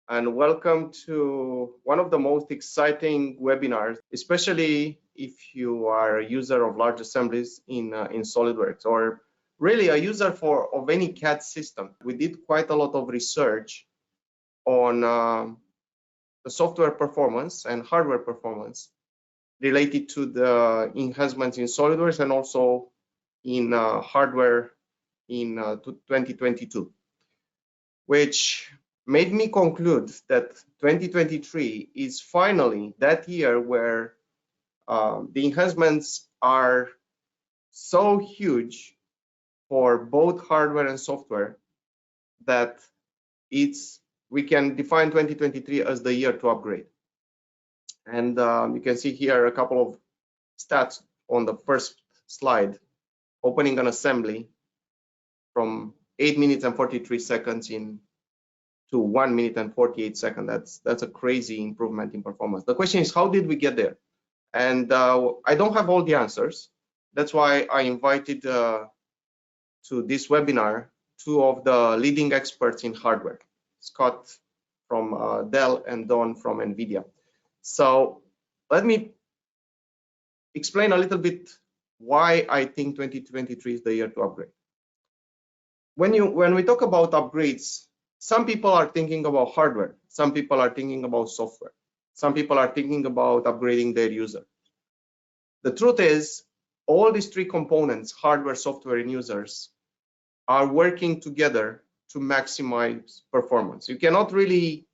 and welcome to one of the most exciting webinars, especially if you are a user of large assemblies in SolidWorks, or really a user of any CAD system. We did quite a lot of research on the software performance and hardware performance related to the enhancements in SolidWorks and also in hardware in 2022, which made me conclude that 2023 is finally that year where the enhancements are so huge for both hardware and software that we can define 2023 as the year to upgrade. And you can see here a couple of stats on the first slide. Opening an assembly from 8 minutes and 43 seconds to 1 minute and 48 seconds. That's a crazy improvement in performance. The question is, how did we get there? And I don't have all the answers. That's why I invited to this webinar two of the leading experts in hardware, Scott from Dell and Don from NVIDIA. So let me explain a little bit why I think 2023 is the year to upgrade. When we talk about upgrades, some people are thinking about hardware, some people are thinking about software, some people are thinking about upgrading their user. The truth is, all these three components, hardware, software, and users, are working together to maximize performance. You cannot really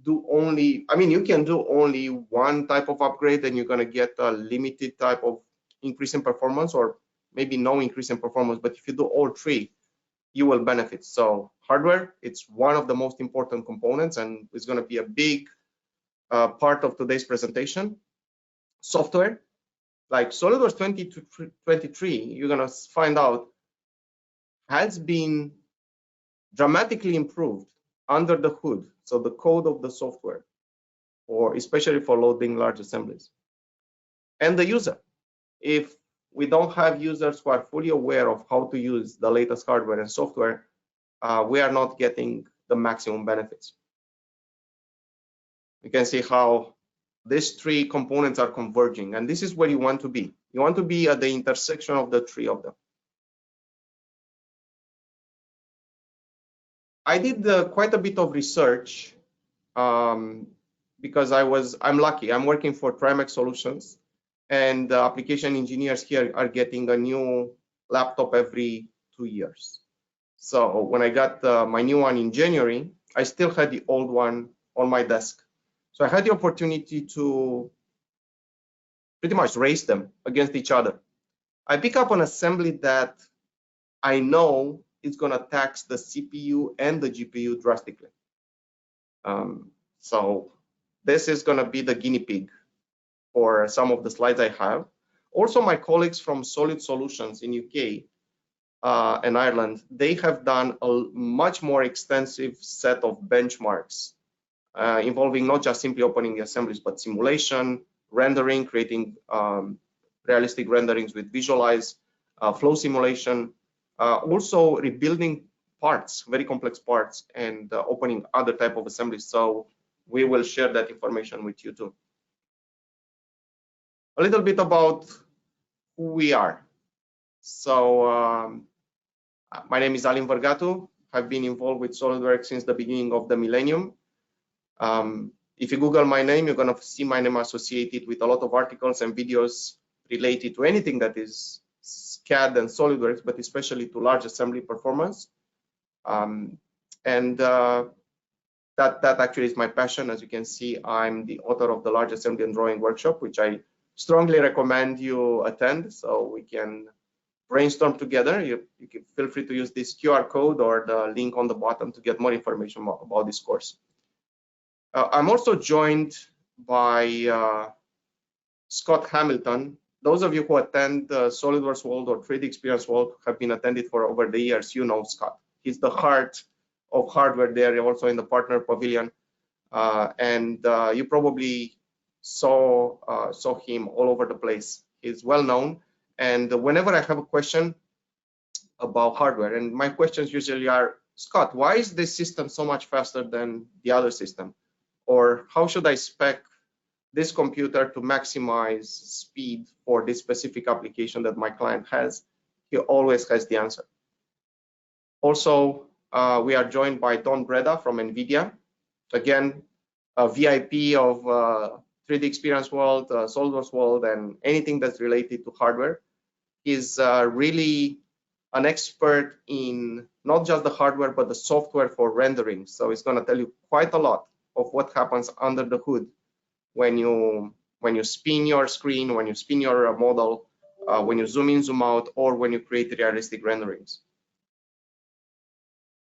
do only, you can do only one type of upgrade and you're going to get a limited type of increase in performance, or maybe no increase in performance. But if you do all three, you will benefit. So hardware, it's one of the most important components and it's going to be a big part of today's presentation. Software, like SolidWorks 2023, you're going to find out, has been dramatically improved under the hood. So the code of the software, or especially for loading large assemblies. And the user, if we don't have users who are fully aware of how to use the latest hardware and software, we are not getting the maximum benefits. You can see how these three components are converging, and this is where you want to be. You want to be at the intersection of the three of them. I did quite a bit of research because I'm lucky. I'm working for Trimax Solutions, and the application engineers here are getting a new laptop every 2 years. So when I got my new one in January, I still had the old one on my desk. So I had the opportunity to pretty much race them against each other. I pick up an assembly that I know is going to tax the CPU and the GPU drastically. So this is going to be the guinea pig for some of the slides I have. Also, my colleagues from Solid Solutions in UK and Ireland, they have done a much more extensive set of benchmarks involving not just simply opening the assemblies, but simulation, rendering, creating realistic renderings with Visualize, flow simulation, also rebuilding parts, very complex parts, and opening other type of assemblies. So we will share that information with you too. A little bit about who we are. So my name is Alin Vărgatu. I've been involved with SolidWorks since the beginning of the millennium. If you Google my name, you're going to see my name associated with a lot of articles and videos related to anything that is CAD and SolidWorks, but especially to large assembly performance. That actually is my passion. As you can see, I'm the author of the Large Assembly and Drawing Workshop, which I strongly recommend you attend so we can brainstorm together. You can feel free to use this QR code or the link on the bottom to get more information about this course. I'm also joined by Scott Hamilton. Those of you who attend SolidWorks World or 3D Experience World have been attended for over the years. You know Scott. He's the heart of hardware there, also in the partner pavilion. You probably saw him all over the place. He's well known. And whenever I have a question about hardware, and my questions usually are Scott, why is this system so much faster than the other system? Or how should I spec this computer to maximize speed for this specific application that my client has? He always has the answer. Also, we are joined by Don Breda from NVIDIA. Again, a VIP of 3D Experience World, SolidWorks World, and anything that's related to hardware. He's really an expert in not just the hardware, but the software for rendering. So he's going to tell you quite a lot of what happens under the hood when you spin your screen, when you spin your model, when you zoom in, zoom out, or when you create realistic renderings.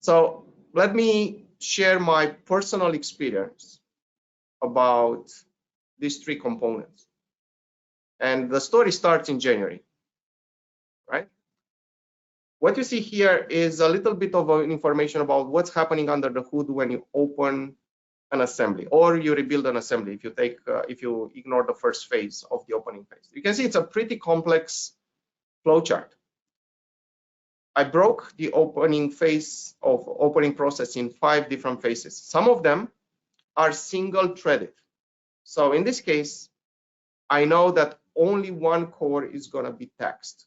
So let me share my personal experience about these three components. And the story starts in January, right? What you see here is a little bit of information about what's happening under the hood when you open an assembly or you rebuild an assembly. If you ignore the first phase of the opening phase, you can see it's a pretty complex flowchart. I broke the opening process in 5 different phases. Some of them are single threaded. So in this case, I know that only one core is going to be taxed.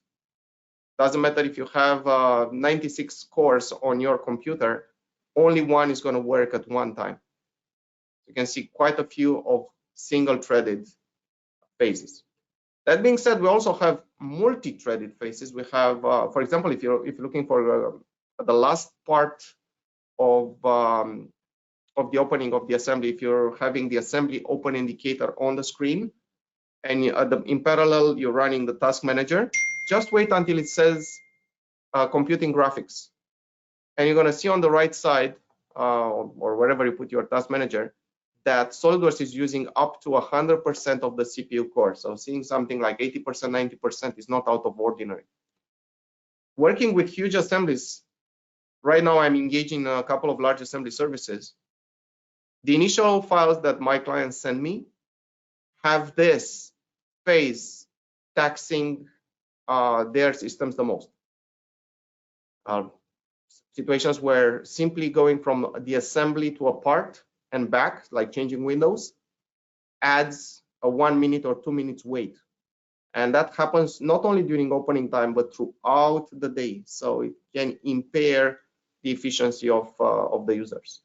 Doesn't matter if you have 96 cores on your computer, only one is going to work at one time. You can see quite a few of single threaded phases. That being said, we also have multi-threaded phases. We have, for example, if you're looking for the last part of the opening of the assembly, if you're having the assembly open indicator on the screen, and in parallel you're running the task manager, just wait until it says computing graphics, and you're going to see on the right side or wherever you put your task manager that SolidWorks is using up to 100% of the CPU core. So seeing something like 80%, 90% is not out of ordinary. Working with huge assemblies, right now I'm engaging a couple of large assembly services. The initial files that my clients send me have this phase taxing their systems the most. Situations where simply going from the assembly to a part and back, like changing windows, adds a 1 minute or 2 minutes wait. And that happens not only during opening time, but throughout the day. So it can impair the efficiency of the users.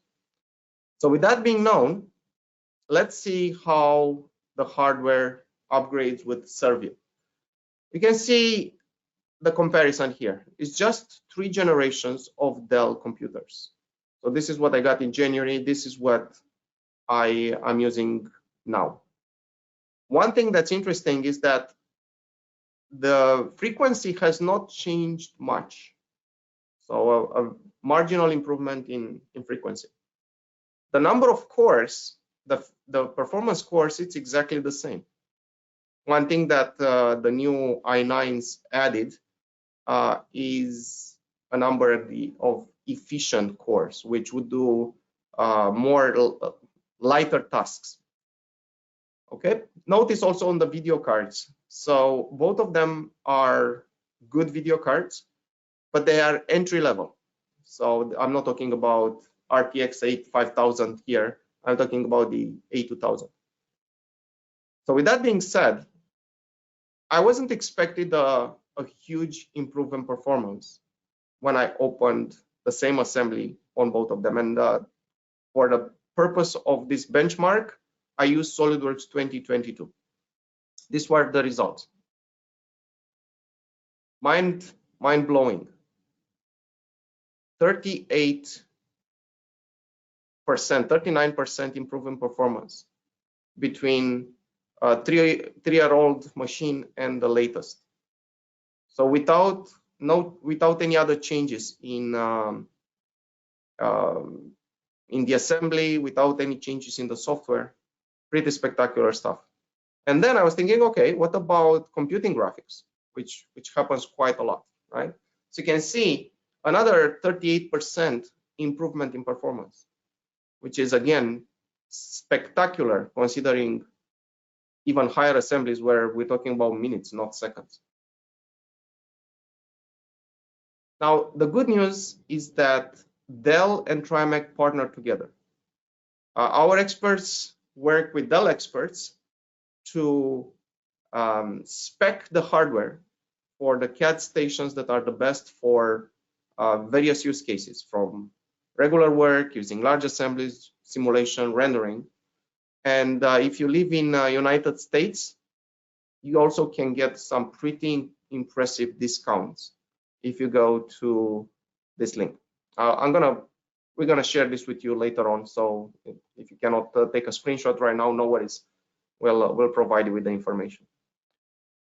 So with that being known, let's see how the hardware upgrades with Servium. You can see the comparison here. It's just 3 generations of Dell computers. So this is what I got in January. This is what I am using now. One thing that's interesting is that the frequency has not changed much. So a marginal improvement in frequency. The number of cores, the performance cores, it's exactly the same. One thing that the new i9s added is a number of efficient cores, which would do more lighter tasks. Okay, notice also on the video cards. So both of them are good video cards, but they are entry level. So I'm not talking about RTX 5000 here. I'm talking about the A2000. So with that being said, I wasn't expecting a huge improvement in performance when I opened the same assembly on both of them. And for the purpose of this benchmark, I used SolidWorks 2022. These were the results. Mind-blowing. 38%, 39% improvement performance between a 3-year-old machine and the latest. So without any other changes in the assembly, without any changes in the software, pretty spectacular stuff. And then I was thinking, okay, what about computing graphics, which happens quite a lot, right? So you can see another 38% improvement in performance, which is again spectacular considering even higher assemblies where we're talking about minutes, not seconds. Now, the good news is that Dell and Trimec partnered together. Our experts work with Dell experts to spec the hardware for the CAD stations that are the best for various use cases, from regular work, using large assemblies, simulation, rendering. And if you live in United States, you also can get some pretty impressive discounts if you go to this link. We're gonna share this with you later on. So if you cannot take a screenshot right now, no worries. We'll provide you with the information.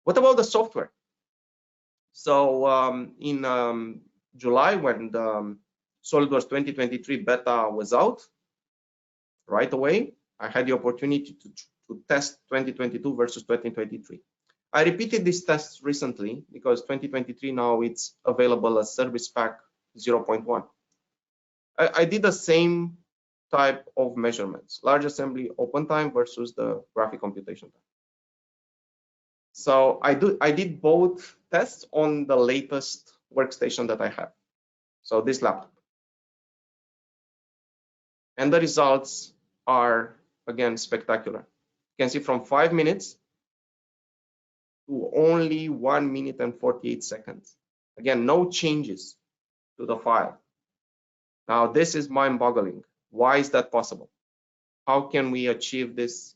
What about the software? So in July, when the SolidWorks 2023 beta was out, right away, I had the opportunity to test 2022 versus 2023. I repeated these tests recently because 2023 now it's available as Service Pack 0.1. I did the same type of measurements, large assembly open time versus the graphic computation time. So I did both tests on the latest workstation that I have. So this laptop. And the results are, again, spectacular. You can see from 5 minutes to only 1 minute and 48 seconds. Again, no changes to the file. Now, this is mind-boggling. Why is that possible? How can we achieve this,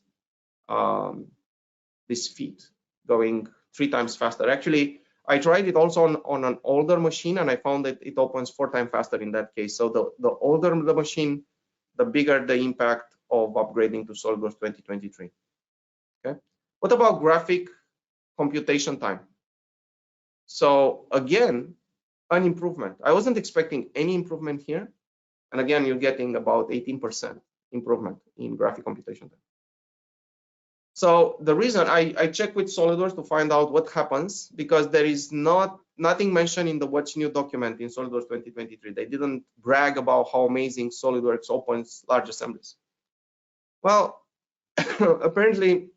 this feat, going 3 times faster? Actually, I tried it also on an older machine, and I found that it opens 4 times faster in that case. So the older the machine, the bigger the impact of upgrading to SolidWorks 2023. Okay. What about graphic computation time? So again, an improvement. I wasn't expecting any improvement here. And again, you're getting about 18% improvement in graphic computation time. So the reason I checked with SolidWorks to find out what happens, because there is nothing mentioned in the What's New document in SolidWorks 2023. They didn't brag about how amazing SolidWorks opens large assemblies. Well, apparently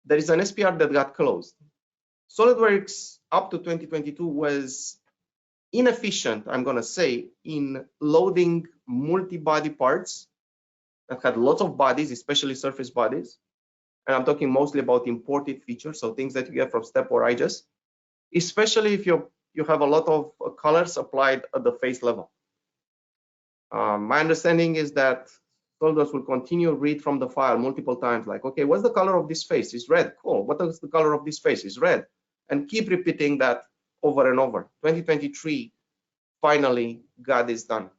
there is an SPR that got closed. SolidWorks up to 2022 was inefficient, I'm gonna say, in loading multi-body parts that had lots of bodies, especially surface bodies. And I'm talking mostly about imported features, so things that you get from STEP or IGES, especially if you have a lot of colors applied at the face level. My understanding is that SolidWorks will continue read from the file multiple times, like, okay, what's the color of this face? It's red. Cool. What is the color of this face? It's red. And keep repeating that over and over. 2023 finally got this done.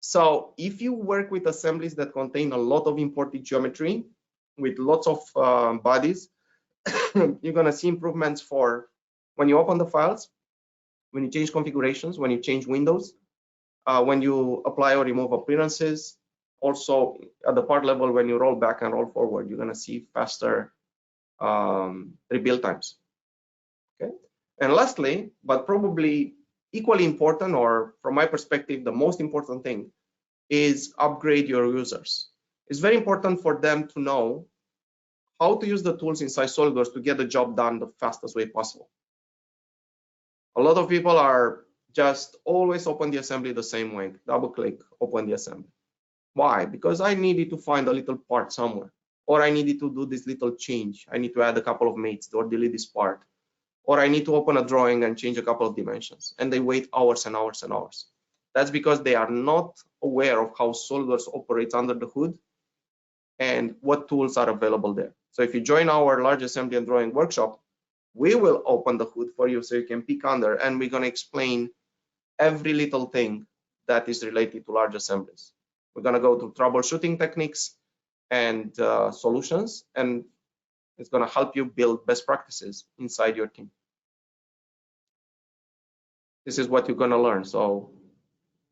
So if you work with assemblies that contain a lot of imported geometry with lots of bodies, you're going to see improvements for when you open the files, when you change configurations, when you change windows, when you apply or remove appearances. Also at the part level, when you roll back and roll forward, you're going to see faster rebuild times. Okay. And lastly, but probably equally important, or from my perspective, the most important thing, is upgrade your users. It's very important for them to know how to use the tools inside SolidWorks to get the job done the fastest way possible. A lot of people are just always open the assembly the same way, double click, open the assembly. Why? Because I needed to find a little part somewhere, or I needed to do this little change. I need to add a couple of mates or delete this part, or I need to open a drawing and change a couple of dimensions, and they wait hours and hours and hours. That's because they are not aware of how SolidWorks operates under the hood and what tools are available there. So if you join our large assembly and drawing workshop, we will open the hood for you so you can peek under, and we're going to explain every little thing that is related to large assemblies. We're going to go through troubleshooting techniques and solutions, and it's going to help you build best practices inside your team. This is what you're going to learn. So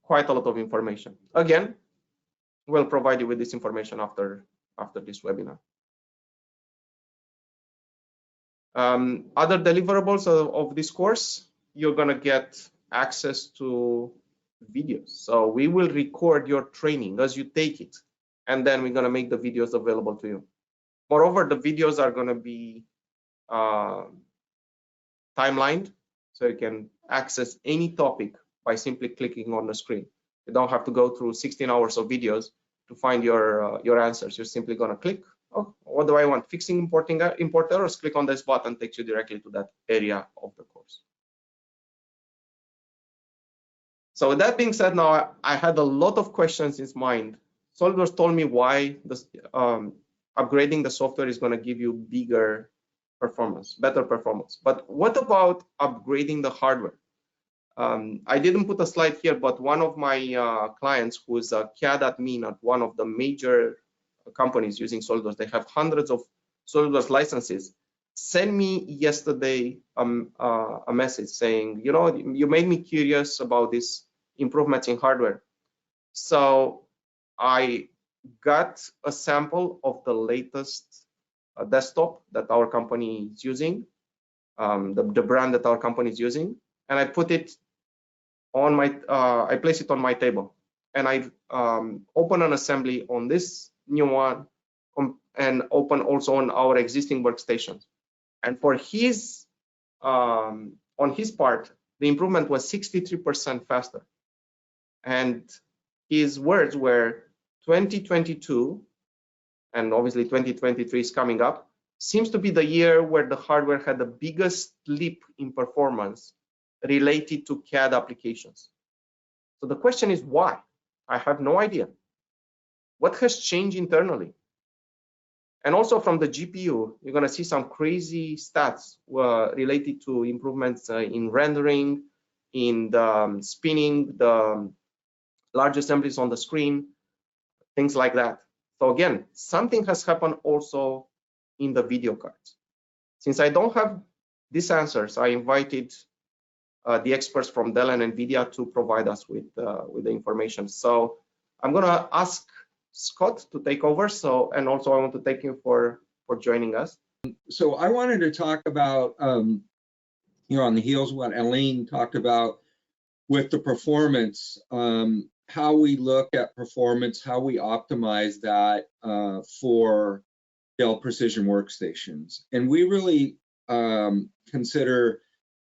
quite a lot of information. Again, we'll provide you with this information after this webinar. Other deliverables of this course, you're going to get access to videos. So we will record your training as you take it, and then we're going to make the videos available to you. Moreover, the videos are going to be timelined, so you can access any topic by simply clicking on the screen. You don't have to go through 16 hours of videos to find your answers. You're simply going to click, oh, what do I want? Fixing import errors, click on this button, takes you directly to that area of the course. So with that being said, now I had a lot of questions in mind. SolidWorks told me why this, upgrading the software is going to give you bigger performance, better performance. But what about upgrading the hardware? I didn't put a slide here, but one of my clients, who is a CAD admin at one of the major companies using SolidWorks, they have hundreds of SolidWorks licenses, sent me yesterday a message saying, you know, you made me curious about this improvements in hardware. So I got a sample of the latest desktop that our company is using, the brand that our company is using, and I put it on my, I place it on my table, and I open an assembly on this new one, and open also on our existing workstations. And for his, on his part, the improvement was 63% faster. And his words were 2022, and obviously 2023 is coming up, seems to be the year where the hardware had the biggest leap in performance related to CAD applications. So the question is why? I have no idea. What has changed internally? And also from the GPU, you're going to see some crazy stats related to improvements in rendering, in the spinning, the large assemblies on the screen, things like that. So again, something has happened also in the video cards. Since I don't have these answers, I invited the experts from Dell and NVIDIA to provide us with the information. So I'm going to ask Scott to take over. So, and also I want to thank you for joining us. So I wanted to talk about, you know, on the heels of what Elaine talked about with the performance, how we look at performance, how we optimize that for Dell Precision workstations. And we really consider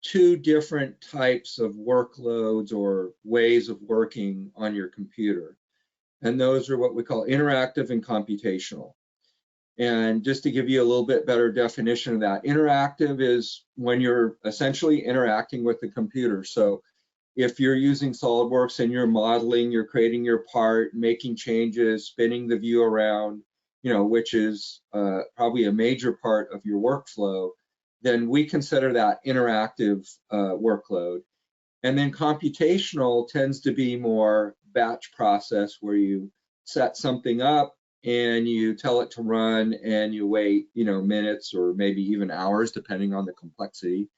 two different types of workloads or ways of working on your computer. And those are what we call interactive and computational. And just to give you a little bit better definition of that, interactive is when you're essentially interacting with the computer. So if you're using SolidWorks and you're modeling, you're creating your part, making changes, spinning the view around, you know, which is probably a major part of your workflow, then we consider that interactive workload. And then computational tends to be more batch process, where you set something up and you tell it to run and you wait, you know, minutes or maybe even hours, depending on the complexity.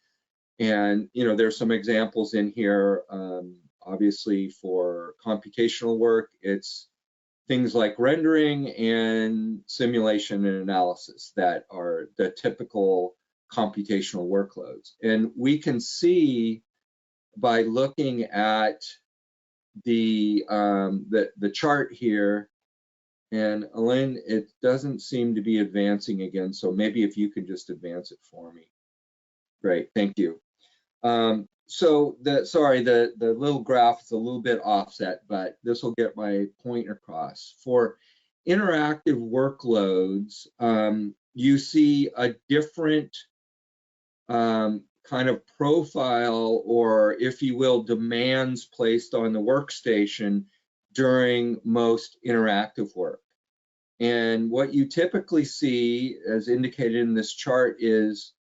And, you know, there's some examples in here, obviously for computational work, it's things like rendering and simulation and analysis that are the typical computational workloads. And we can see by looking at the chart here, and Elaine, it doesn't seem to be advancing again, so maybe if you could just advance it for me. Great, thank you. So the little graph is a little bit offset, but this will get my point across. For interactive workloads, you see a different kind of profile, or if you will, demands placed on the workstation during most interactive work. And what you typically see, as indicated in this chart, is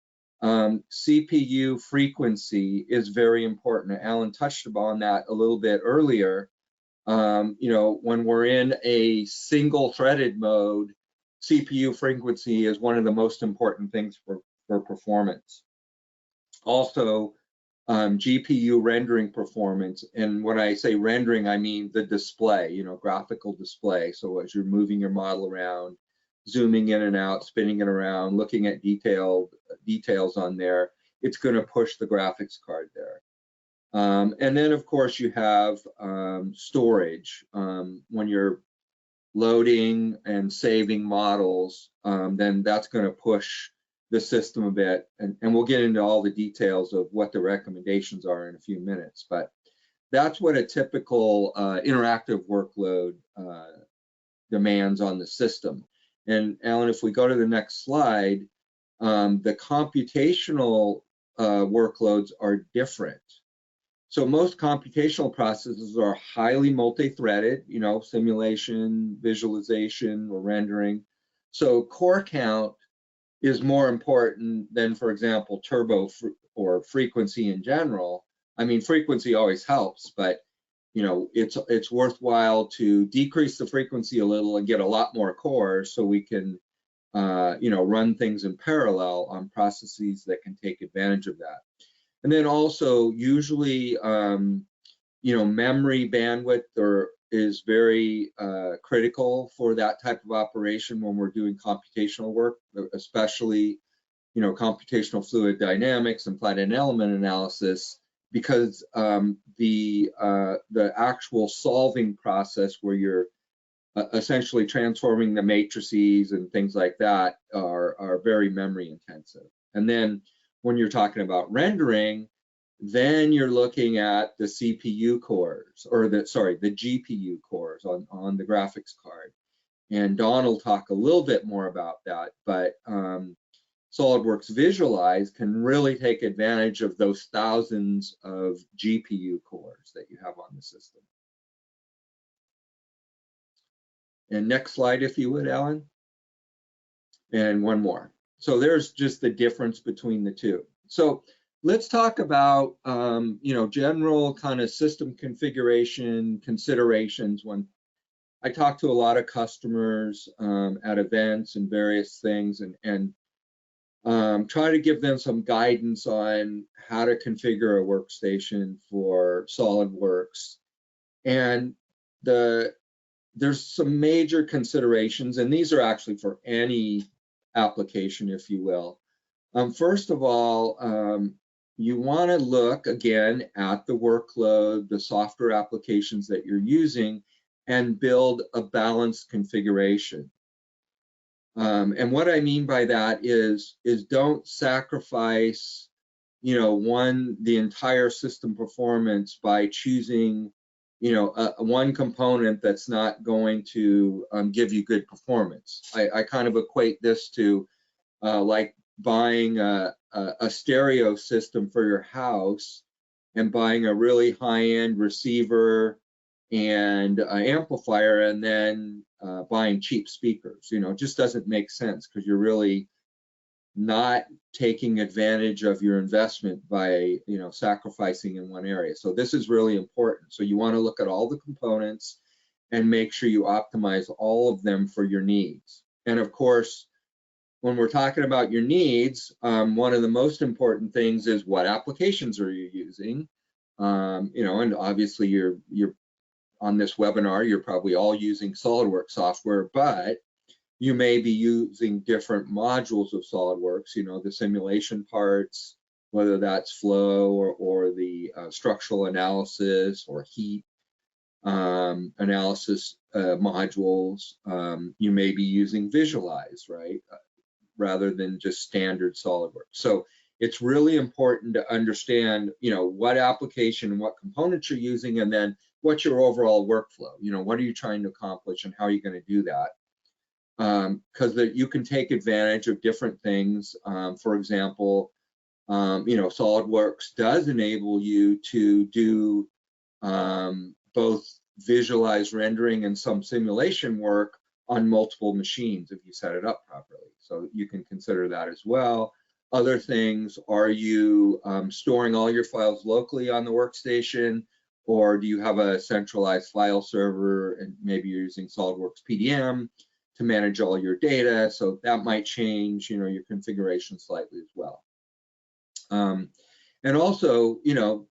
CPU frequency is very important. Alan touched upon that a little bit earlier. You know, when we're in a single threaded mode, CPU frequency is one of the most important things for performance. Also, GPU rendering performance, and when I say rendering, I mean the display, you know, graphical display. So as you're moving your model around, zooming in and out, spinning it around, looking at details on there, it's going to push the graphics card there. And then, of course, you have storage. When you're loading and saving models, then that's going to push the system a bit, and we'll get into all the details of what the recommendations are in a few minutes. But that's what a typical interactive workload demands on the system. And Alan, if we go to the next slide, the computational workloads are different. So most computational processes are highly multi-threaded, you know, simulation, visualization, or rendering. So core count is more important than, for example, turbo or frequency in general. I mean, frequency always helps, but you know, it's worthwhile to decrease the frequency a little and get a lot more cores so we can, you know, run things in parallel on processes that can take advantage of that. And then also, usually, you know, memory bandwidth is very critical for that type of operation when we're doing computational work, especially, you know, computational fluid dynamics and finite element analysis, because the actual solving process where you're essentially transforming the matrices and things like that are very memory intensive. And then when you're talking about rendering, then you're looking at the CPU cores, or the GPU cores on the graphics card. And Don will talk a little bit more about that, but SolidWorks Visualize can really take advantage of those thousands of GPU cores that you have on the system. And next slide, if you would, Alan. And one more. So there's just the difference between the two. So let's talk about, you know, general kind of system configuration considerations. When I talk to a lot of customers at events and various things, and try to give them some guidance on how to configure a workstation for SolidWorks. And there's some major considerations, and these are actually for any application, if you will. First of all, you want to look again at the workload, the software applications that you're using, and build a balanced configuration. And what I mean by that is don't sacrifice, you know, the entire system performance by choosing, you know, one component that's not going to give you good performance. I kind of equate this to like buying a stereo system for your house and buying a really high-end receiver and amplifier, and then buying cheap speakers. You know, it just doesn't make sense, because you're really not taking advantage of your investment by, you know, sacrificing in one area. So this is really important. So you want to look at all the components and make sure you optimize all of them for your needs. And of course, when we're talking about your needs, one of the most important things is what applications are you using? You know, and obviously you're on this webinar, you're probably all using SolidWorks software, but you may be using different modules of SolidWorks, you know, the simulation parts, whether that's flow or the structural analysis or heat analysis modules. You may be using Visualize, right? Rather than just standard SolidWorks. So it's really important to understand, you know, what application and what components you're using, and then what's your overall workflow. You know, what are you trying to accomplish and how are you going to do that? Because you can take advantage of different things. For example, you know, SolidWorks does enable you to do both visualize rendering and some simulation work on multiple machines if you set it up properly. So you can consider that as well. Other things, are you storing all your files locally on the workstation, or do you have a centralized file server and maybe you're using SolidWorks PDM to manage all your data? So that might change, you know, your configuration slightly as well. And also, you know,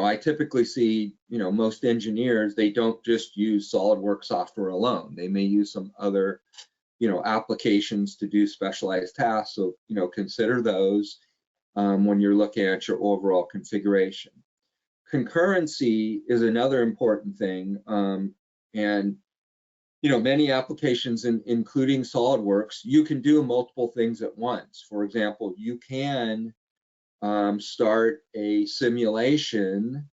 I typically see, you know, most engineers, they don't just use SolidWorks software alone. They may use some other, you know, applications to do specialized tasks. So, you know, consider those when you're looking at your overall configuration. Concurrency is another important thing. And, you know, many applications, including SolidWorks, you can do multiple things at once. For example, you can start a simulation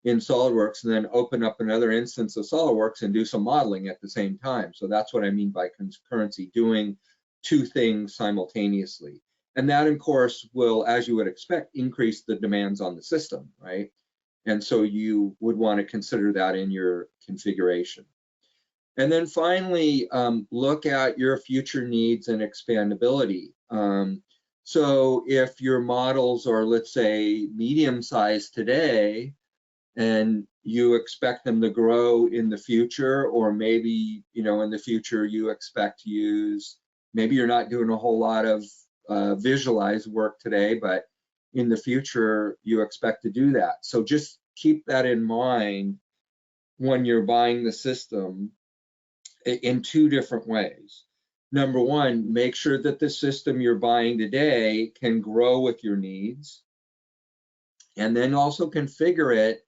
in SolidWorks and then open up another instance of SolidWorks and do some modeling at the same time. So that's what I mean by concurrency, doing two things simultaneously. And that, of course, will, as you would expect, increase the demands on the system, right? And so you would want to consider that in your configuration. And then finally, look at your future needs and expandability. So if your models are, let's say, medium sized today, and you expect them to grow in the future, or maybe, you know, in the future you expect to use, maybe you're not doing a whole lot of visualized work today, but in the future you expect to do that. So just keep that in mind when you're buying the system in two different ways. Number one, make sure that the system you're buying today can grow with your needs, and then also configure it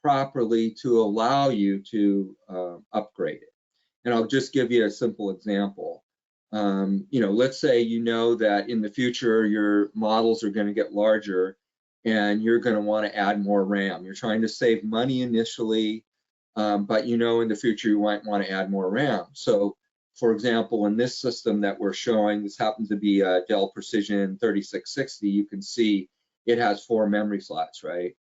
properly to allow you to upgrade it. And I'll just give you a simple example. You know, let's say you know that in the future your models are going to get larger and you're going to want to add more RAM. You're trying to save money initially, but you know in the future you might want to add more RAM. So for example, in this system that we're showing, this happens to be a Dell Precision 3660, you can see it has 4 memory slots, right?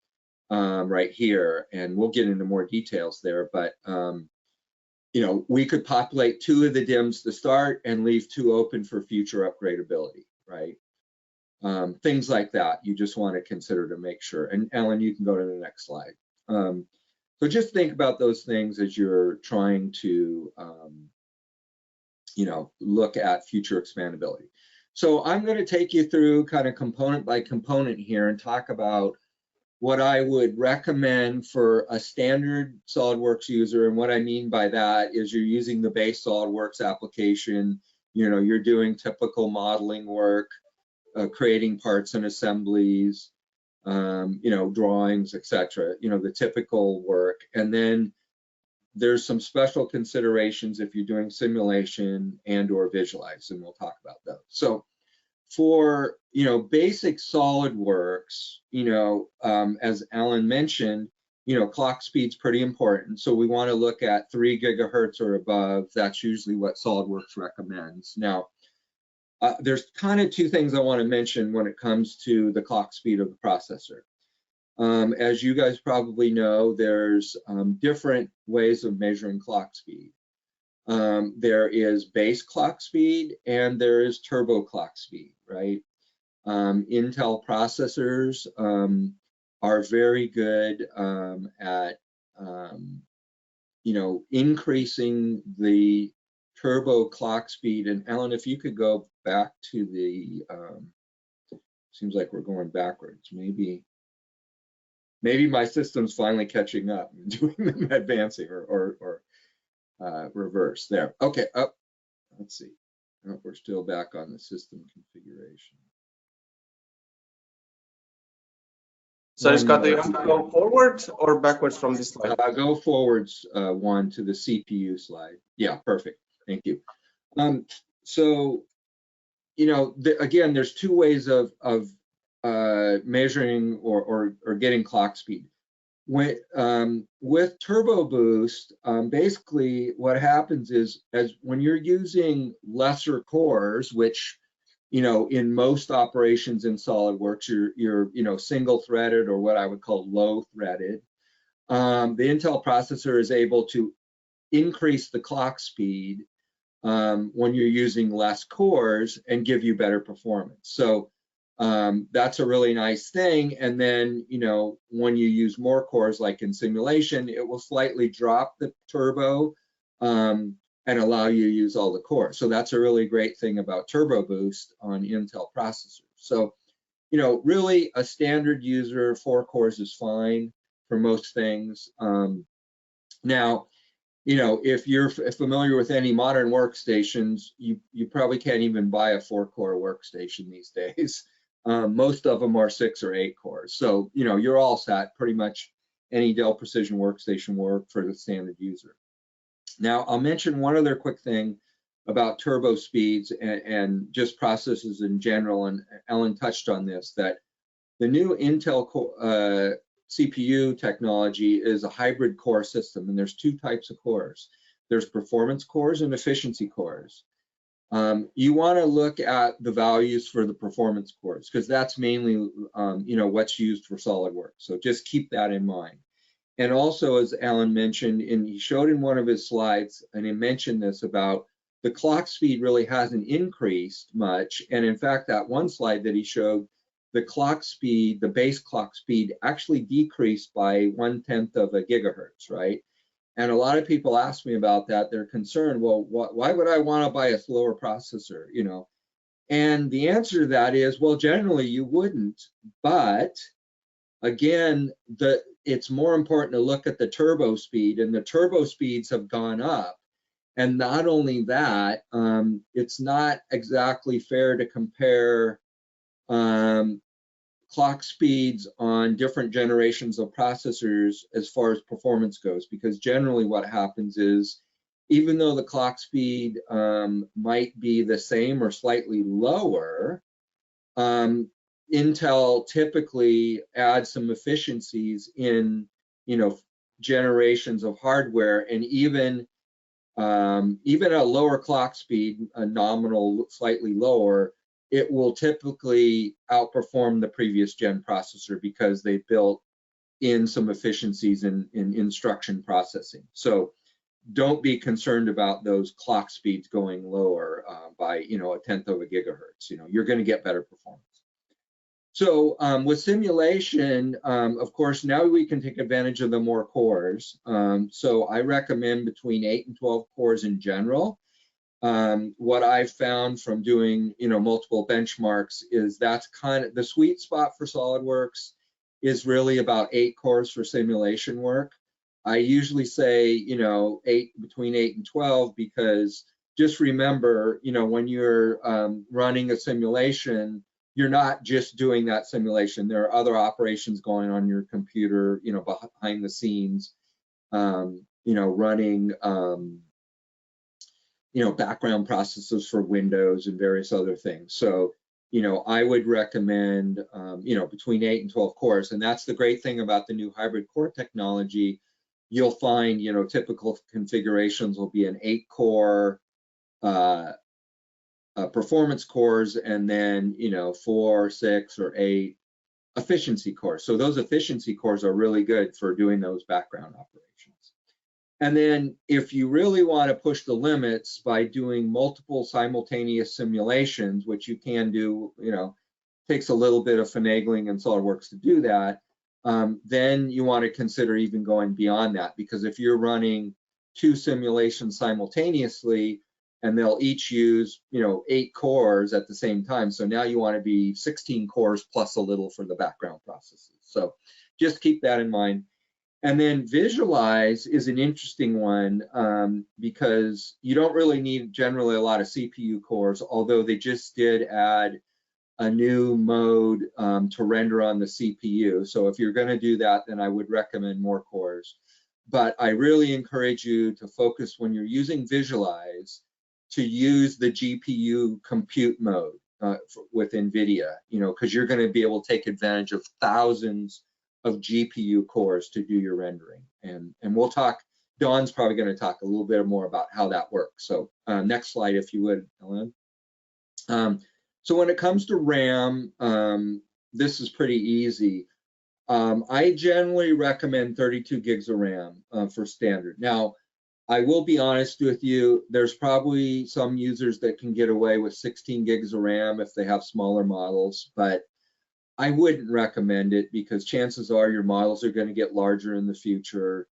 Right here, and we'll get into more details there, but you know, we could populate 2 of the DIMMs to start and leave 2 open for future upgradability, right? Things like that you just want to consider to make sure. And Ellen, you can go to the next slide. So just think about those things as you're trying to you know, look at future expandability. So I'm going to take you through kind of component by component here and talk about what I would recommend for a standard SolidWorks user. And what I mean by that is you're using the base SolidWorks application, you know, you're doing typical modeling work, creating parts and assemblies, you know, drawings, etc., you know, the typical work. And then there's some special considerations if you're doing simulation and or visualize, and we'll talk about those. So for, you know, basic SolidWorks, you know, as Alan mentioned, you know, clock speed's pretty important. So we want to look at 3 gigahertz or above. That's usually what SolidWorks recommends. Now, there's kind of 2 things I want to mention when it comes to the clock speed of the processor. As you guys probably know, there's different ways of measuring clock speed. There is base clock speed and there is turbo clock speed, right? Intel processors are very good at, you know, increasing the turbo clock speed. And Ellen, if you could go back to the, seems like we're going backwards. Maybe my system's finally catching up and doing them advancing or reverse there. Okay, up. Let's see. Oh, we're still back on the system configuration. So Scott, do you want to go forward or backwards from this slide? Go forwards one to the CPU slide. Yeah, perfect. Thank you. So, you know, again, there's 2 ways of measuring or getting clock speed. With Turbo Boost, basically what happens is, when you're using lesser cores, which, you know, in most operations in SolidWorks, you're you know, single threaded or what I would call low threaded, the Intel processor is able to increase the clock speed when you're using less cores and give you better performance. So that's a really nice thing. And then, you know, when you use more cores, like in simulation, it will slightly drop the turbo and allow you to use all the cores. So that's a really great thing about Turbo Boost on Intel processors. So, you know, really a standard user, 4 cores is fine for most things. Now, you know, if you're familiar with any modern workstations, you probably can't even buy a 4-core workstation these days. Most of them are 6 or 8 cores. So, you know, you're all set. Pretty much any Dell Precision workstation work for the standard user. Now, I'll mention one other quick thing about turbo speeds and just processes in general, and Ellen touched on this, that the new Intel CPU technology is a hybrid core system, and there's two types of cores. There's performance cores and efficiency cores. You want to look at the values for the performance cores because that's mainly what's used for SolidWorks. So just keep that in mind. And also, as Alan mentioned, and he showed in one of his slides, and he mentioned this about the clock speed really hasn't increased much. And in fact, that one slide that he showed, the clock speed, the base clock speed actually decreased by 1/10 of a gigahertz, right? And a lot of people ask me about that. They're concerned, well, why would I want to buy a slower processor, And the answer to that is, well, generally you wouldn't, but again, it's more important to look at the turbo speed, and the turbo speeds have gone up. And not only that, it's not exactly fair to compare clock speeds on different generations of processors as far as performance goes, because generally what happens is, even though the clock speed might be the same or slightly lower, Intel typically adds some efficiencies in generations of hardware, and even a lower clock speed, a nominal slightly lower, it will typically outperform the previous gen processor because they built in some efficiencies in instruction processing. So don't be concerned about those clock speeds going lower by 1/10 of a gigahertz. You're going to get better performance. So with simulation, of course, now we can take advantage of the more cores. So I recommend between 8 and 12 cores in general. What I've found from doing multiple benchmarks is that's kind of the sweet spot for SolidWorks is really about 8 cores for simulation work. I usually say between 8 and 12 because just remember when you're running a simulation, you're not just doing that simulation. There are other operations going on your computer behind the scenes, running background processes for Windows and various other things. So, I would recommend, between 8 and 12 cores. And that's the great thing about the new hybrid core technology. You'll find, typical configurations will be an 8-core performance cores, and then, 4, 6, or 8 efficiency cores. So those efficiency cores are really good for doing those background operations. And then if you really want to push the limits by doing multiple simultaneous simulations, which you can do, takes a little bit of finagling in SolidWorks to do that, then you want to consider even going beyond that, because if you're running 2 simulations simultaneously and they'll each use 8 cores at the same time, so now you want to be 16 cores plus a little for the background processes. So just keep that in mind. And then visualize is an interesting one because you don't really need generally a lot of CPU cores, although they just did add a new mode to render on the CPU. So if you're going to do that, then I would recommend more cores. But I really encourage you to focus when you're using visualize to use the GPU compute mode with NVIDIA, because you're going to be able to take advantage of thousands of GPU cores to do your rendering. And we'll talk, Dawn's probably going to talk a little bit more about how that works. So next slide, if you would, Ellen. So when it comes to RAM, this is pretty easy. I generally recommend 32 gigs of RAM for standard. Now, I will be honest with you, there's probably some users that can get away with 16 gigs of RAM if they have smaller models, but I wouldn't recommend it because chances are your models are going to get larger in the future,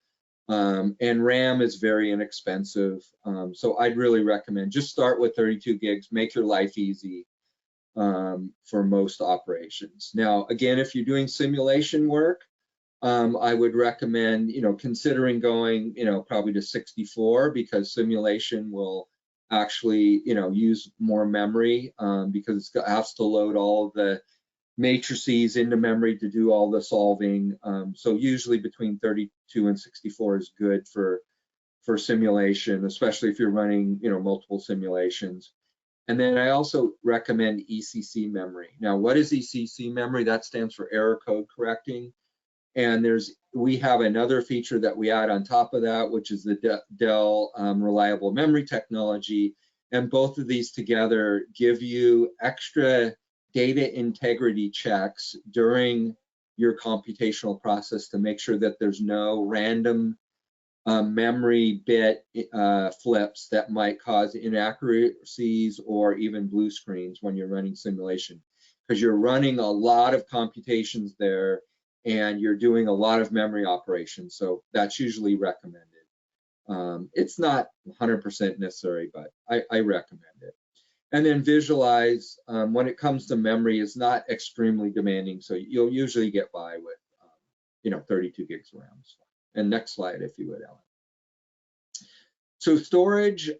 and RAM is very inexpensive. So I'd really recommend just start with 32 gigs, make your life easy for most operations. Now, again, if you're doing simulation work, I would recommend, considering going, probably to 64 because simulation will actually, use more memory because it has to load all of the matrices into memory to do all the solving. So usually between 32 and 64 is good for simulation, especially if you're running, multiple simulations. And then I also recommend ECC memory. Now, what is ECC memory? That stands for error code correcting. And we have another feature that we add on top of that, which is the Dell reliable memory technology. And both of these together give you extra data integrity checks during your computational process to make sure that there's no random memory bit flips that might cause inaccuracies or even blue screens when you're running simulation, because you're running a lot of computations there and you're doing a lot of memory operations. So that's usually recommended. It's not 100% necessary, but I recommend it. And then Visualize, when it comes to memory, is not extremely demanding. So you'll usually get by with 32 gigs of RAM. And next slide, if you would, Alan. So storage,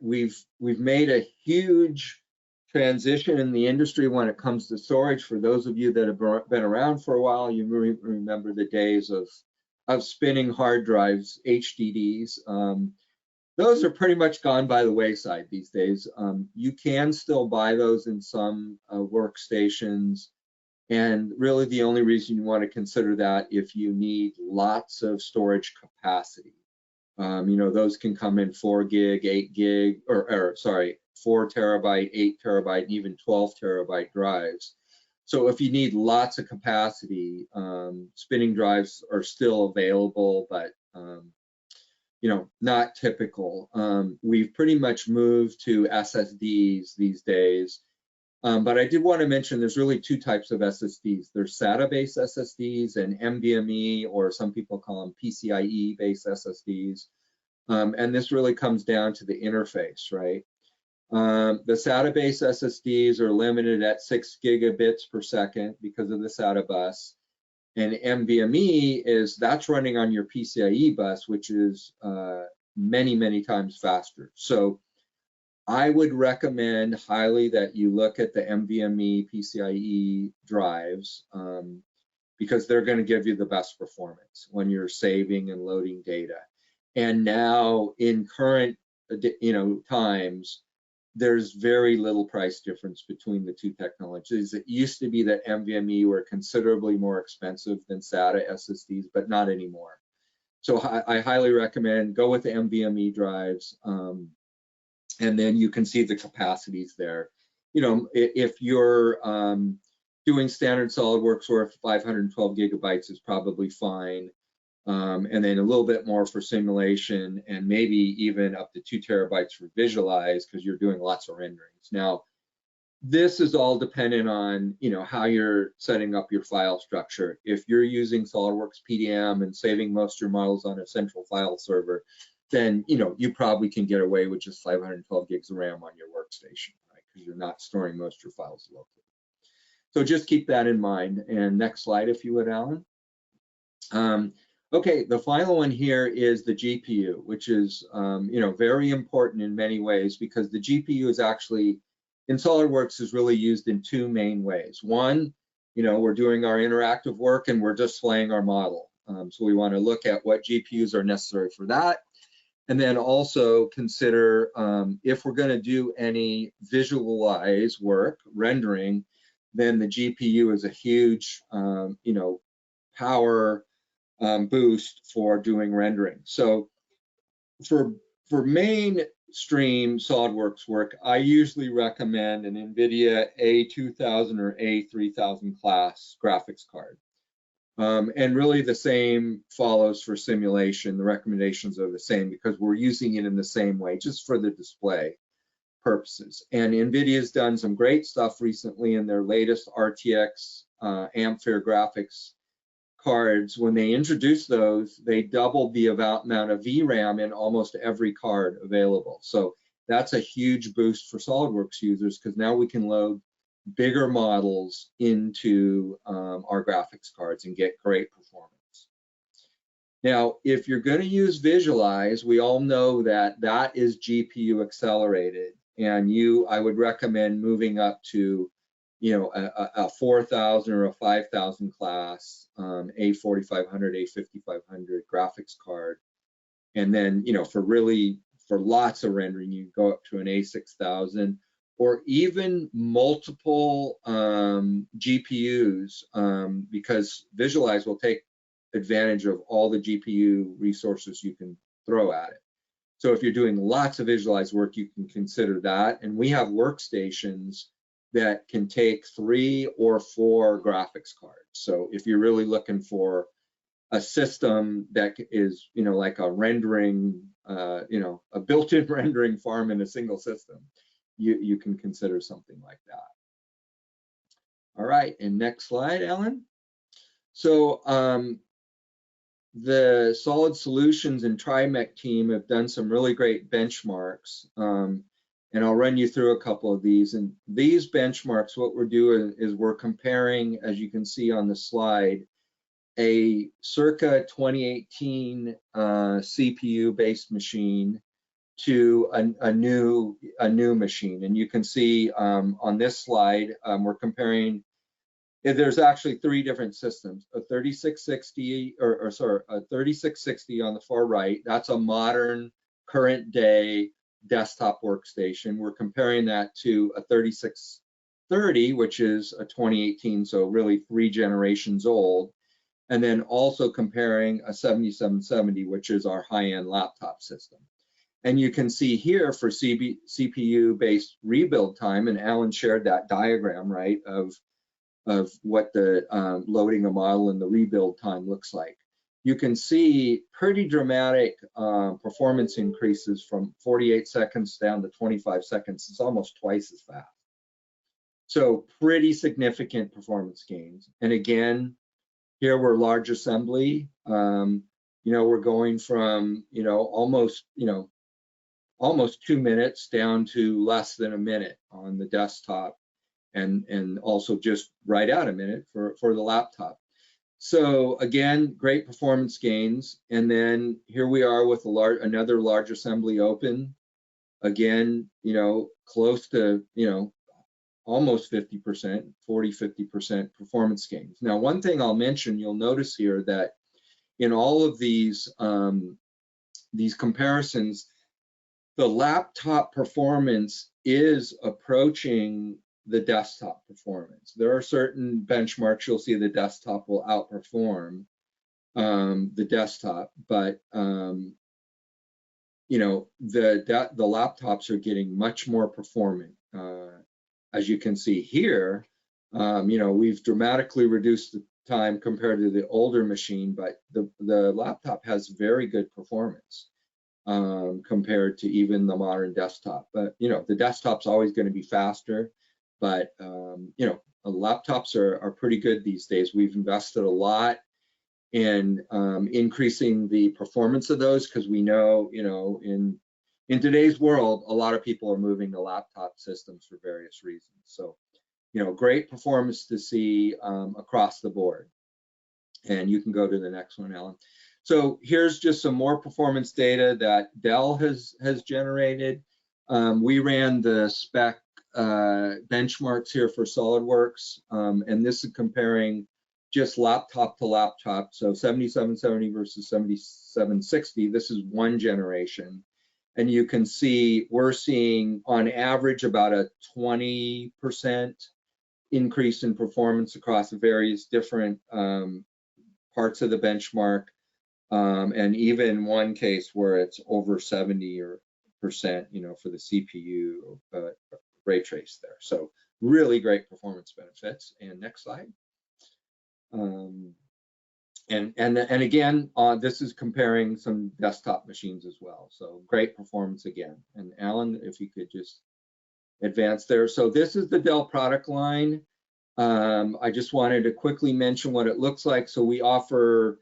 we've made a huge transition in the industry when it comes to storage. For those of you that have been around for a while, you remember the days of spinning hard drives, HDDs. Those are pretty much gone by the wayside these days. You can still buy those in some workstations. And really the only reason you want to consider that if you need lots of storage capacity. Those can come in 4 gig, 8 gig, 4 terabyte, 8 terabyte, and even 12 terabyte drives. So if you need lots of capacity, spinning drives are still available, but not typical. We've pretty much moved to SSDs these days. But I did want to mention there's really two types of SSDs. There's SATA-based SSDs and NVMe, or some people call them PCIe-based SSDs. And this really comes down to the interface, right? The SATA-based SSDs are limited at 6 gigabits per second because of the SATA bus. And NVMe that's running on your PCIe bus, which is many, many times faster. So I would recommend highly that you look at the NVMe PCIe drives because they're going to give you the best performance when you're saving and loading data. And now in current times, there's very little price difference between the two technologies. It used to be that NVMe were considerably more expensive than SATA SSDs, but not anymore. So I highly recommend go with the NVMe drives. And then you can see the capacities there. If you're doing standard SolidWorks work, 512 gigabytes is probably fine. And then a little bit more for simulation, and maybe even up to 2 terabytes for Visualize, because you're doing lots of renderings. Now, this is all dependent on how you're setting up your file structure. If you're using SolidWorks PDM and saving most of your models on a central file server, then you probably can get away with just 512 gigs of RAM on your workstation, right? Because you're not storing most of your files locally. So just keep that in mind. And next slide, if you would, Alan. Okay, the final one here is the GPU, which is very important in many ways, because the GPU is actually in SolidWorks is really used in two main ways. One, we're doing our interactive work and we're displaying our model. So we want to look at what GPUs are necessary for that. And then also consider if we're going to do any visualize work, rendering, then the GPU is a huge, power boost for doing rendering. So for mainstream SolidWorks work, I usually recommend an NVIDIA A2000 or A3000 class graphics card. And really the same follows for simulation. The recommendations are the same because we're using it in the same way, just for the display purposes. And NVIDIA's done some great stuff recently in their latest RTX Ampere graphics cards. When they introduced those, they doubled the amount of VRAM in almost every card available. So that's a huge boost for SolidWorks users, because now we can load bigger models into our graphics cards and get great performance. Now, if you're going to use Visualize, we all know that that is GPU accelerated, and I would recommend moving up to a 4000 or a 5000 class A4500, A5500 graphics card. And then for lots of rendering, you go up to an A6000. or even multiple GPUs, because Visualize will take advantage of all the GPU resources you can throw at it. So if you're doing lots of Visualize work, you can consider that. And we have workstations that can take 3 or 4 graphics cards. So if you're really looking for a system that is, like a rendering, a built-in rendering farm in a single system, you can consider something like that. All right, and next slide, Alan. So the Solid Solutions and TriMech team have done some really great benchmarks, and I'll run you through a couple of these. And these benchmarks, what we're doing is we're comparing, as you can see on the slide, a circa 2018 CPU-based machine to a new machine. And you can see on this slide, we're comparing. There's actually 3 different systems: a 3660, a 3660 on the far right. That's a modern, current day desktop workstation. We're comparing that to a 3630, which is a 2018, so really 3 generations old. And then also comparing a 7770, which is our high-end laptop system. And you can see here for CPU-based rebuild time, and Alan shared that diagram, right, of what the loading a model and the rebuild time looks like. You can see pretty dramatic performance increases from 48 seconds down to 25 seconds. It's almost twice as fast. So pretty significant performance gains. And again, here we're large assembly. We're going from almost 2 minutes down to less than a minute on the desktop, and also just right at a minute for the laptop. So again, great performance gains. And then here we are with another large assembly open. Again, close to almost 50%, 40-50% performance gains. Now, one thing I'll mention, you'll notice here that in all of these comparisons, the laptop performance is approaching the desktop performance. There are certain benchmarks you'll see the desktop will outperform the desktop, but the laptops are getting much more performant. As you can see here, we've dramatically reduced the time compared to the older machine, but the laptop has very good performance compared to even the modern desktop. But the desktop's always going to be faster, but laptops are pretty good these days. We've invested a lot in increasing the performance of those, because we know in today's world, a lot of people are moving to laptop systems for various reasons. So, great performance to see across the board. And you can go to the next one, Alan. So here's just some more performance data that Dell has generated. We ran the spec benchmarks here for SolidWorks, and this is comparing just laptop to laptop. So 7770 versus 7760. This is one generation. And you can see we're seeing on average about a 20% increase in performance across various different parts of the benchmark, and even one case where it's over 70% for the CPU ray trace there. So really great performance benefits. And next slide. And again, this is comparing some desktop machines as well. So great performance again. And Alan, if you could just advance there. So this is the Dell product line. I just wanted to quickly mention what it looks like. So we offer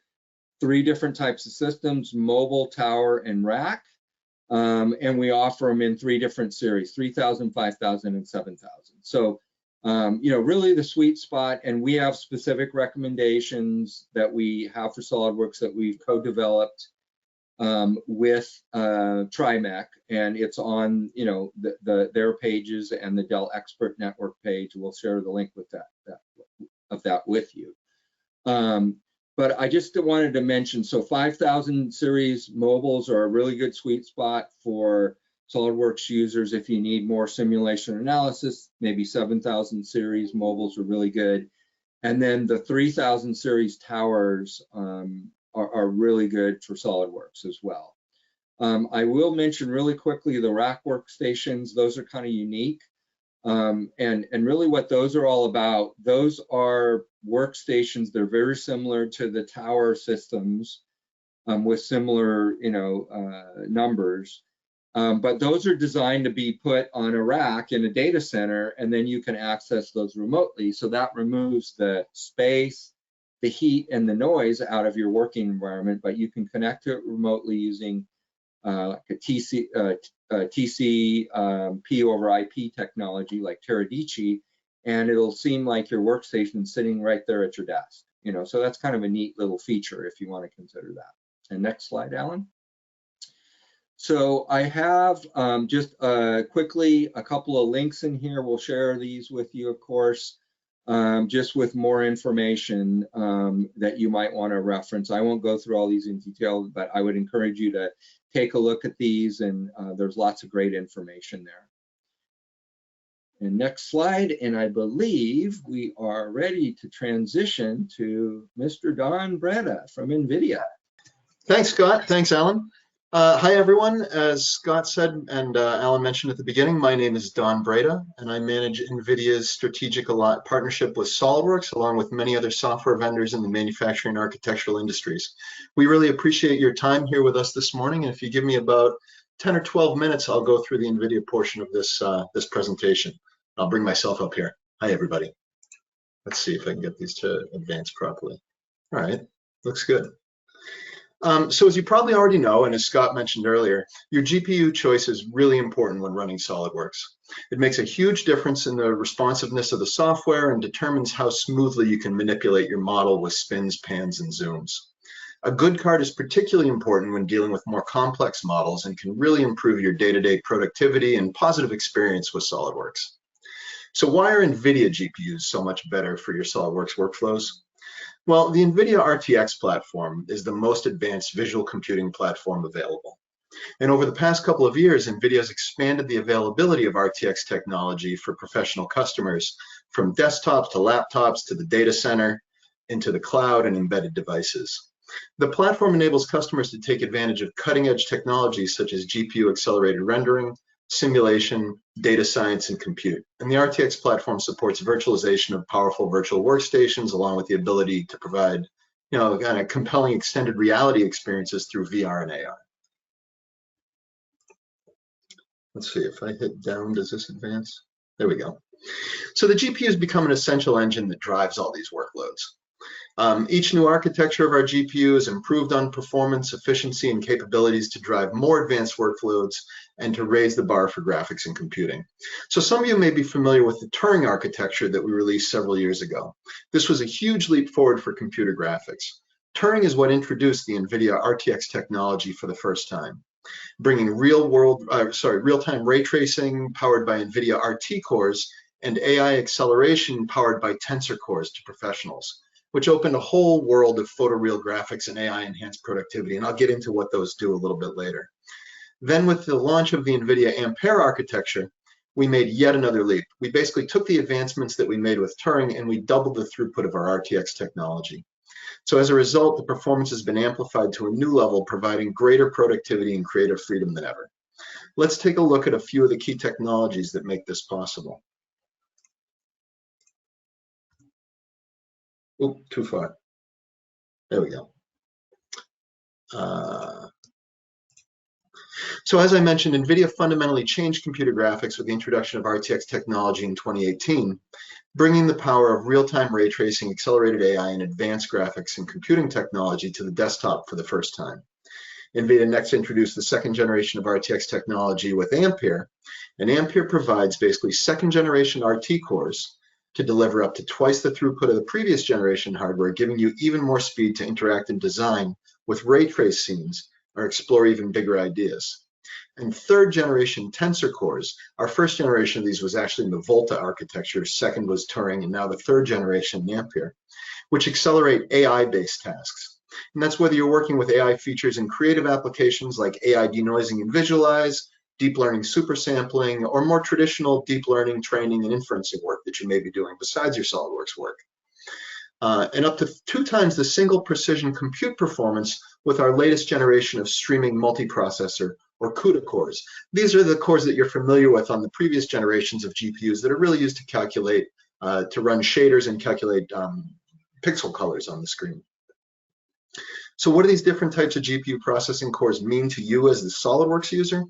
3 different types of systems: mobile, tower, and rack. And we offer them in 3 different series: 3000, 5000, and 7000. So really the sweet spot, and we have specific recommendations that we have for SolidWorks that we've co-developed with TriMech, and it's on their pages and the Dell Expert Network page. We'll share the link with that with you. But I just wanted to mention, so 5000 series mobiles are a really good sweet spot for SolidWorks users, if you need more simulation analysis, maybe 7000 series mobiles are really good. And then the 3000 series towers are really good for SolidWorks as well. I will mention really quickly the rack workstations. Those are kind of unique. And really what those are all about, those are workstations. They're very similar to the tower systems with similar, numbers. But those are designed to be put on a rack in a data center, and then you can access those remotely. So that removes the space, the heat, and the noise out of your working environment, but you can connect to it remotely using like a TCP over IP technology like Teradici, and it'll seem like your workstation sitting right there at your desk. So that's kind of a neat little feature if you want to consider that. And next slide, Alan. So I have just quickly a couple of links in here. We'll share these with you, of course, just with more information that you might want to reference. I won't go through all these in detail, but I would encourage you to take a look at these, and there's lots of great information there. And next slide, and I believe we are ready to transition to Mr. Don Breda from NVIDIA. Thanks, Scott. Thanks, Alan. Hi, everyone. As Scott said and Alan mentioned at the beginning, my name is Don Breda, and I manage NVIDIA's strategic partnership with SolidWorks, along with many other software vendors in the manufacturing and architectural industries. We really appreciate your time here with us this morning, and if you give me about 10 or 12 minutes, I'll go through the NVIDIA portion of this, this presentation. I'll bring myself up here. Hi, everybody. Let's see if I can get these to advance properly. All right, looks good. So as you probably already know, and as Scott mentioned earlier, your GPU choice is really important when running SolidWorks. It makes a huge difference in the responsiveness of the software and determines how smoothly you can manipulate your model with spins, pans, and zooms. A good card is particularly important when dealing with more complex models and can really improve your day-to-day productivity and positive experience with SolidWorks. So why are NVIDIA GPUs so much better for your SolidWorks workflows? Well, the NVIDIA RTX platform is the most advanced visual computing platform available. And over the past couple of years, NVIDIA has expanded the availability of RTX technology for professional customers, from desktops to laptops to the data center, into the cloud and embedded devices. The platform enables customers to take advantage of cutting-edge technologies such as GPU-accelerated rendering, simulation, data science, and compute. And the RTX platform supports virtualization of powerful virtual workstations, along with the ability to provide, kind of compelling extended reality experiences through VR and AR. Let's see, if I hit down, does this advance? There we go. So the GPU has become an essential engine that drives all these workloads. Each new architecture of our GPU has improved on performance, efficiency, and capabilities to drive more advanced workloads and to raise the bar for graphics and computing. So some of you may be familiar with the Turing architecture that we released several years ago. This was a huge leap forward for computer graphics. Turing is what introduced the NVIDIA RTX technology for the first time, bringing real-time ray tracing powered by NVIDIA RT cores and AI acceleration powered by Tensor cores to professionals, which opened a whole world of photoreal graphics and AI-enhanced productivity, and I'll get into what those do a little bit later. Then with the launch of the NVIDIA Ampere architecture, we made yet another leap. We basically took the advancements that we made with Turing and we doubled the throughput of our RTX technology. So as a result, the performance has been amplified to a new level, providing greater productivity and creative freedom than ever. Let's take a look at a few of the key technologies that make this possible. Oh, too far. There we go. So as I mentioned, NVIDIA fundamentally changed computer graphics with the introduction of RTX technology in 2018, bringing the power of real-time ray tracing, accelerated AI, and advanced graphics and computing technology to the desktop for the first time. NVIDIA next introduced the second generation of RTX technology with Ampere, and Ampere provides basically second generation RT cores to deliver up to twice the throughput of the previous generation hardware, giving you even more speed to interact and design with ray trace scenes or explore even bigger ideas. And third generation Tensor cores, our first generation of these was actually in the Volta architecture, second was Turing, and now the third generation Ampere, which accelerate AI-based tasks. And that's whether you're working with AI features in creative applications like AI denoising and visualize, deep learning super sampling, or more traditional deep learning training and inferencing work that you may be doing besides your SOLIDWORKS work. And up to 2 times the single precision compute performance with our latest generation of streaming multiprocessor, or CUDA cores. These are the cores that you're familiar with on the previous generations of GPUs that are really used to calculate, to run shaders and calculate pixel colors on the screen. So what do these different types of GPU processing cores mean to you as the SOLIDWORKS user?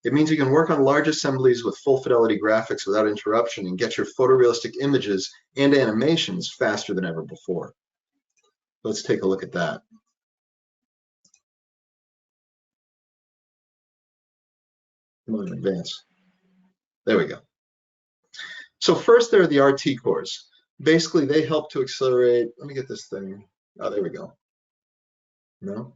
It means you can work on large assemblies with full fidelity graphics without interruption and get your photorealistic images and animations faster than ever before. Let's take a look at that. Come on, advance. There we go. So first, there are the RT cores. Basically, they help to accelerate. Let me get this thing. Oh, there we go. No?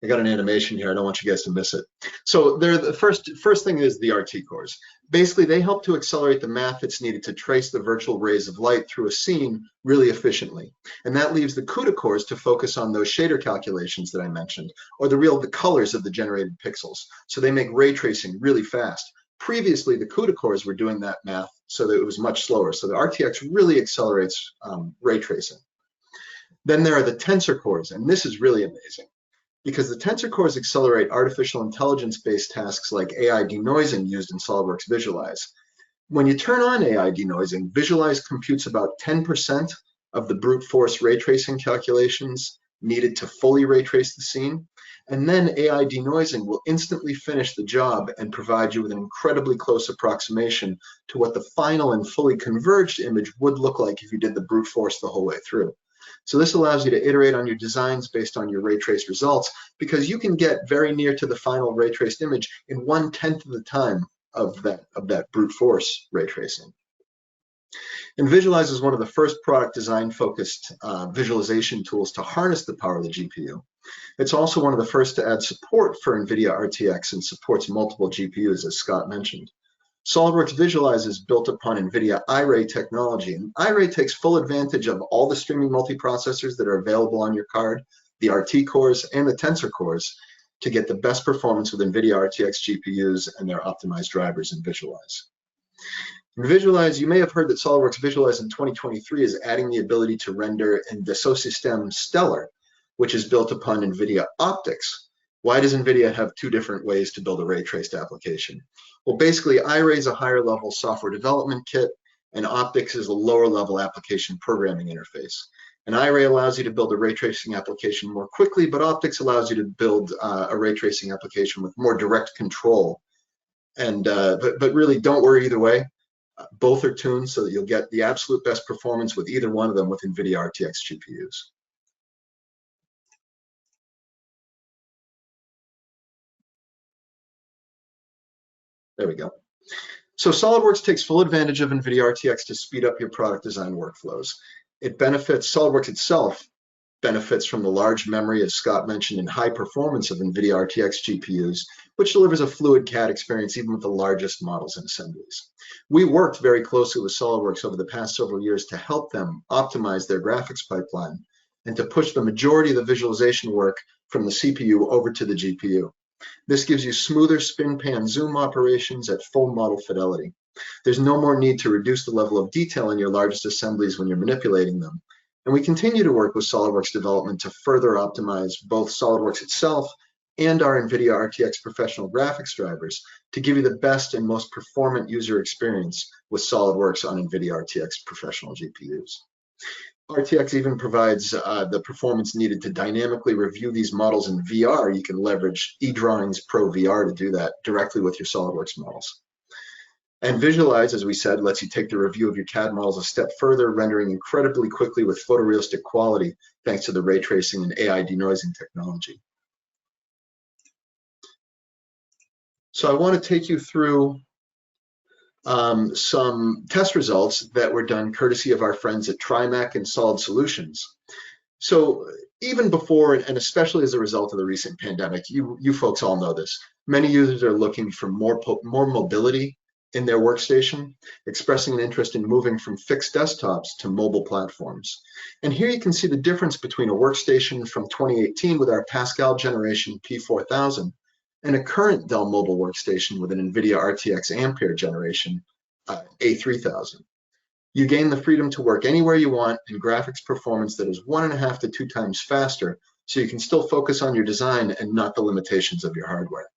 I got an animation here. I don't want you guys to miss it. So they're the first thing is the RT cores. Basically, they help to accelerate the math that's needed to trace the virtual rays of light through a scene really efficiently. And that leaves the CUDA cores to focus on those shader calculations that I mentioned, or the colors of the generated pixels. So they make ray tracing really fast. Previously, the CUDA cores were doing that math so that it was much slower. So the RTX really accelerates ray tracing. Then there are the tensor cores, and this is really amazing, because the tensor cores accelerate artificial intelligence-based tasks like AI denoising used in SOLIDWORKS Visualize. When you turn on AI denoising, Visualize computes about 10% of the brute force ray tracing calculations needed to fully ray trace the scene. And then AI denoising will instantly finish the job and provide you with an incredibly close approximation to what the final and fully converged image would look like if you did the brute force the whole way through. So this allows you to iterate on your designs based on your ray traced results, because you can get very near to the final ray traced image in 1/10 of the time of that brute force ray tracing. And Visualize is one of the first product design focused visualization tools to harness the power of the GPU. It's also one of the first to add support for NVIDIA RTX and supports multiple GPUs, as Scott mentioned. SOLIDWORKS Visualize is built upon NVIDIA Iray technology, and Iray takes full advantage of all the streaming multiprocessors that are available on your card, the RT cores and the tensor cores, to get the best performance with NVIDIA RTX GPUs and their optimized drivers in Visualize. In Visualize, you may have heard that SOLIDWORKS Visualize in 2023 is adding the ability to render in Dassault Systèmes Stellar, which is built upon NVIDIA Optics. Why does NVIDIA have 2 different ways to build a ray-traced application? Well, basically, Iray is a higher-level software development kit, and Optics is a lower-level application programming interface. And Iray allows you to build a ray-tracing application more quickly, but Optics allows you to build a ray-tracing application with more direct control. And but really, don't worry either way. Both are tuned so that you'll get the absolute best performance with either one of them with NVIDIA RTX GPUs. There we go. So SOLIDWORKS takes full advantage of NVIDIA RTX to speed up your product design workflows. SOLIDWORKS itself benefits from the large memory, as Scott mentioned, and high performance of NVIDIA RTX GPUs, which delivers a fluid CAD experience even with the largest models and assemblies. We worked very closely with SOLIDWORKS over the past several years to help them optimize their graphics pipeline and to push the majority of the visualization work from the CPU over to the GPU. This gives you smoother spin pan zoom operations at full model fidelity. There's no more need to reduce the level of detail in your largest assemblies when you're manipulating them. And we continue to work with SOLIDWORKS development to further optimize both SOLIDWORKS itself and our NVIDIA RTX professional graphics drivers to give you the best and most performant user experience with SOLIDWORKS on NVIDIA RTX professional GPUs. RTX even provides the performance needed to dynamically review these models in VR. You can leverage eDrawings Pro VR to do that directly with your SOLIDWORKS models. And Visualize, as we said, lets you take the review of your CAD models a step further, rendering incredibly quickly with photorealistic quality, thanks to the ray tracing and AI denoising technology. So I want to take you through some test results that were done courtesy of our friends at TriMac and Solid Solutions. So even before, and especially as a result of the recent pandemic, you folks all know this, many users are looking for more mobility in their workstation, expressing an interest in moving from fixed desktops to mobile platforms. And here you can see the difference between a workstation from 2018 with our Pascal generation P4000 and a current Dell mobile workstation with an NVIDIA RTX Ampere generation A3000. You gain the freedom to work anywhere you want and graphics performance that is 1.5 to 2 times faster, so you can still focus on your design and not the limitations of your hardware.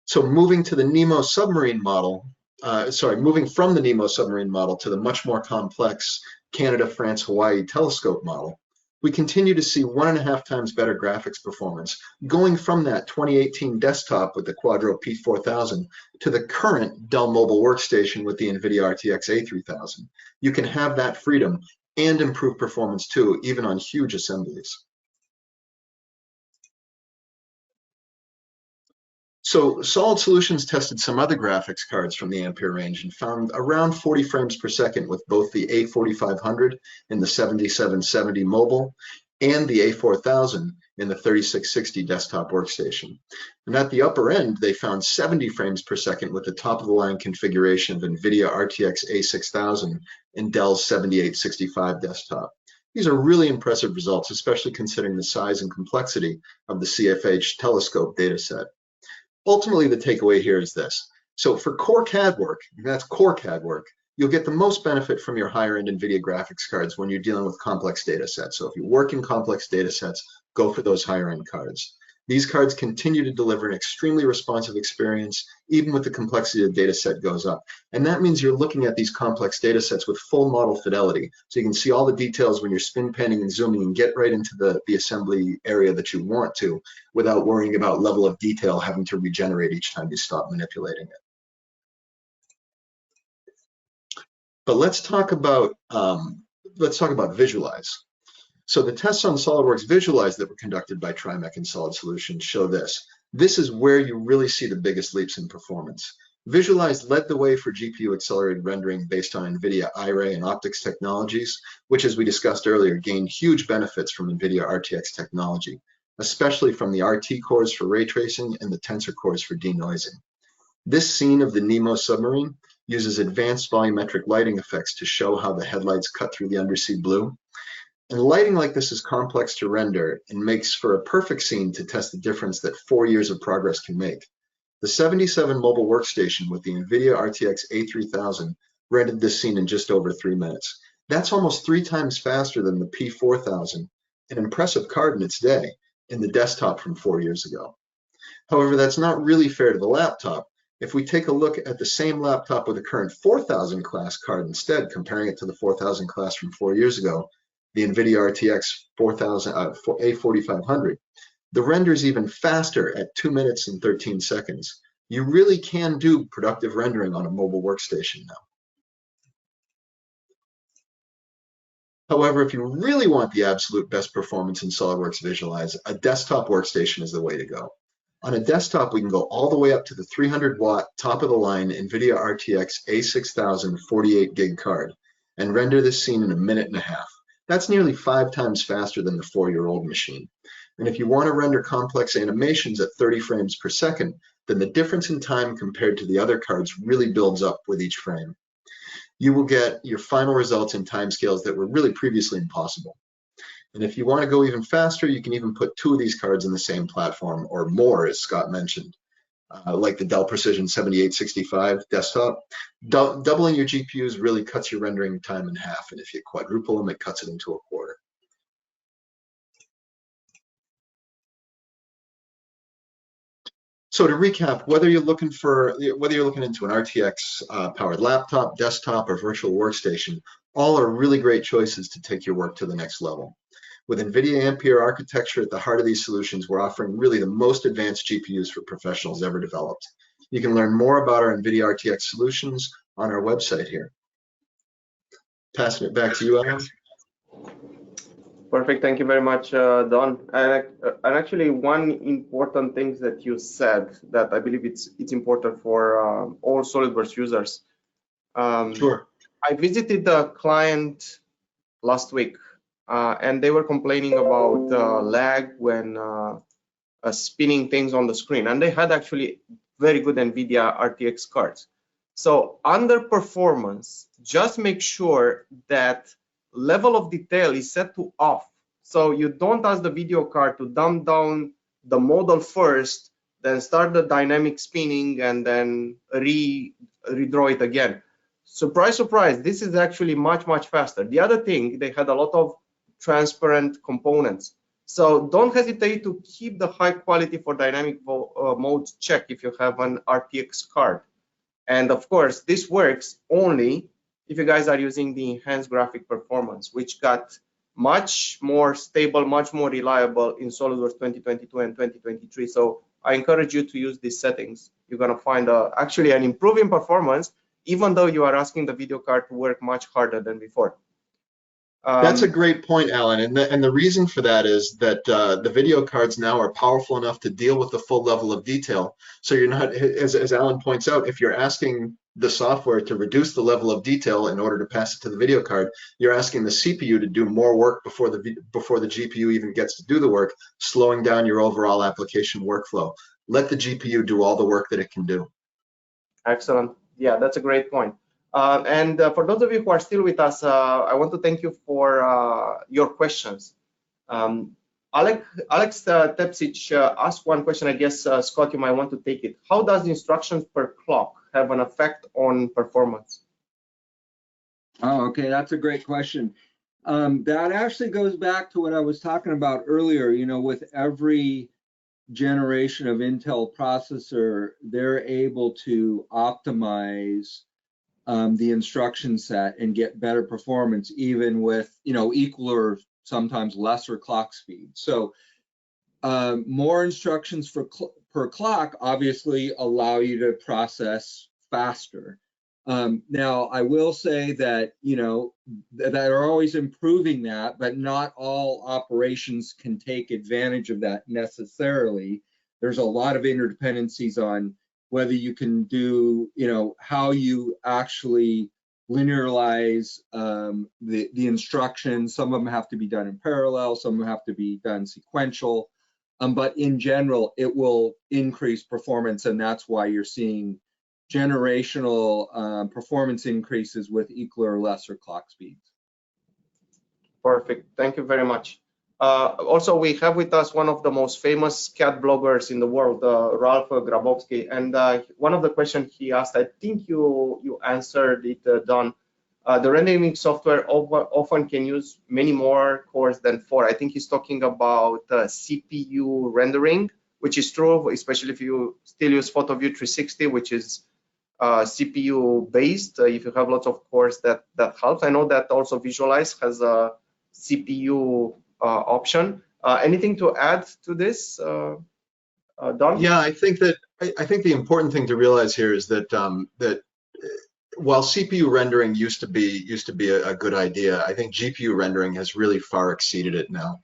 So moving to the Nemo submarine model, moving from the Nemo submarine model to the much more complex Canada, France, Hawaii telescope model, we continue to see 1.5 times better graphics performance, going from that 2018 desktop with the Quadro P4000 to the current Dell mobile workstation with the NVIDIA RTX A3000. You can have that freedom and improve performance too, even on huge assemblies. So Solid Solutions tested some other graphics cards from the Ampere range and found around 40 frames per second with both the A4500 in the 7770 mobile and the A4000 in the 3660 desktop workstation. And at the upper end, they found 70 frames per second with the top of the line configuration of NVIDIA RTX A6000 and Dell's 7865 desktop. These are really impressive results, especially considering the size and complexity of the CFH telescope dataset. Ultimately, the takeaway here is this. So for core CAD work, that's core CAD work, you'll get the most benefit from your higher end NVIDIA graphics cards when you're dealing with complex data sets. So if you work in complex data sets, go for those higher end cards. These cards continue to deliver an extremely responsive experience, even with the complexity of the data set goes up. And that means you're looking at these complex data sets with full model fidelity. So you can see all the details when you're spin panning and zooming and get right into the assembly area that you want to without worrying about level of detail having to regenerate each time you stop manipulating it. But let's talk about Visualize. So the tests on SOLIDWORKS Visualize that were conducted by TriMech and Solid Solutions show this. This is where you really see the biggest leaps in performance. Visualize led the way for GPU accelerated rendering based on NVIDIA Iray and optics technologies, which, as we discussed earlier, gained huge benefits from NVIDIA RTX technology, especially from the RT cores for ray tracing and the tensor cores for denoising. This scene of the Nemo submarine uses advanced volumetric lighting effects to show how the headlights cut through the undersea blue. And lighting like this is complex to render and makes for a perfect scene to test the difference that 4 years of progress can make. The 77 mobile workstation with the NVIDIA RTX A3000 rendered this scene in just over 3 minutes. That's almost 3 times faster than the P4000, an impressive card in its day, in the desktop from 4 years ago. However, that's not really fair to the laptop. If we take a look at the same laptop with a current 4000 class card instead, comparing it to the 4000 class from 4 years ago, the NVIDIA RTX A4500, the render is even faster at 2 minutes and 13 seconds. You really can do productive rendering on a mobile workstation now. However, if you really want the absolute best performance in SOLIDWORKS Visualize, a desktop workstation is the way to go. On a desktop, we can go all the way up to the 300-watt, top-of-the-line NVIDIA RTX A6000 48 gig card and render this scene in 1.5 minutes. That's nearly 5 times faster than the 4-year-old machine. And if you want to render complex animations at 30 frames per second, then the difference in time compared to the other cards really builds up with each frame. You will get your final results in timescales that were really previously impossible. And if you want to go even faster, you can even put 2 of these cards in the same platform or more, as Scott mentioned, like the Dell Precision 7865 desktop. Doubling your GPUs really cuts your rendering time in half, and if you quadruple them, it cuts it into a quarter. So to recap, whether you're looking into an RTX powered laptop, desktop, or virtual workstation, all are really great choices to take your work to the next level. With NVIDIA Ampere architecture at the heart of these solutions, we're offering really the most advanced GPUs for professionals ever developed. You can learn more about our NVIDIA RTX solutions on our website here. Passing it back to you, Alan. Perfect. Thank you very much, Don. And actually, one important thing that you said that I believe it's important for all SolidWorks users. Sure. I visited the client last week, and they were complaining about lag when spinning things on the screen. And they had actually very good NVIDIA RTX cards. So under performance, just make sure that level of detail is set to off. So you don't ask the video card to dumb down the model first, then start the dynamic spinning and then redraw it again. Surprise, surprise, this is actually much, much faster. The other thing, they had a lot of transparent components. So don't hesitate to keep the high quality for dynamic modes check if you have an RTX card. And of course, this works only if you guys are using the enhanced graphic performance, which got much more stable, much more reliable in SolidWorks 2022 and 2023. So I encourage you to use these settings. You're going to find actually an improving performance, even though you are asking the video card to work much harder than before. That's a great point, Alan. And the reason for that is that the video cards now are powerful enough to deal with the full level of detail. So you're not, as Alan points out, if you're asking the software to reduce the level of detail in order to pass it to the video card, you're asking the CPU to do more work before the GPU even gets to do the work, slowing down your overall application workflow. Let the GPU do all the work that it can do. Excellent. Yeah, that's a great point. And for those of you who are still with us, I want to thank you for your questions. Alex Tepsic asked one question. I guess, Scott, you might want to take it. How does instructions per clock have an effect on performance? Oh, okay, that's a great question. That actually goes back to what I was talking about earlier. You know, with every generation of Intel processor, they're able to optimize the instruction set and get better performance, even with, you know, equal or sometimes lesser clock speed. So more instructions per clock obviously allow you to process faster. Now, I will say that, you know, that are always improving that, but not all operations can take advantage of that necessarily. There's a lot of interdependencies on whether you can do, you know, how you actually linearize the instructions. Some of them have to be done in parallel, some of them have to be done sequential. But in general, it will increase performance, and that's why you're seeing generational performance increases with equal or lesser clock speeds. Perfect. Thank you very much. Also, we have with us one of the most famous CAD bloggers in the world, Ralph Grabowski. And one of the questions he asked, I think you answered it, Don. The rendering software often can use many more cores than 4. I think he's talking about CPU rendering, which is true, especially if you still use PhotoView 360, which is CPU based. If you have lots of cores, that helps. I know that also Visualize has a CPU option. Anything to add to this, Don? Yeah, I think the important thing to realize here is that that while CPU rendering used to be a good idea, I think GPU rendering has really far exceeded it now.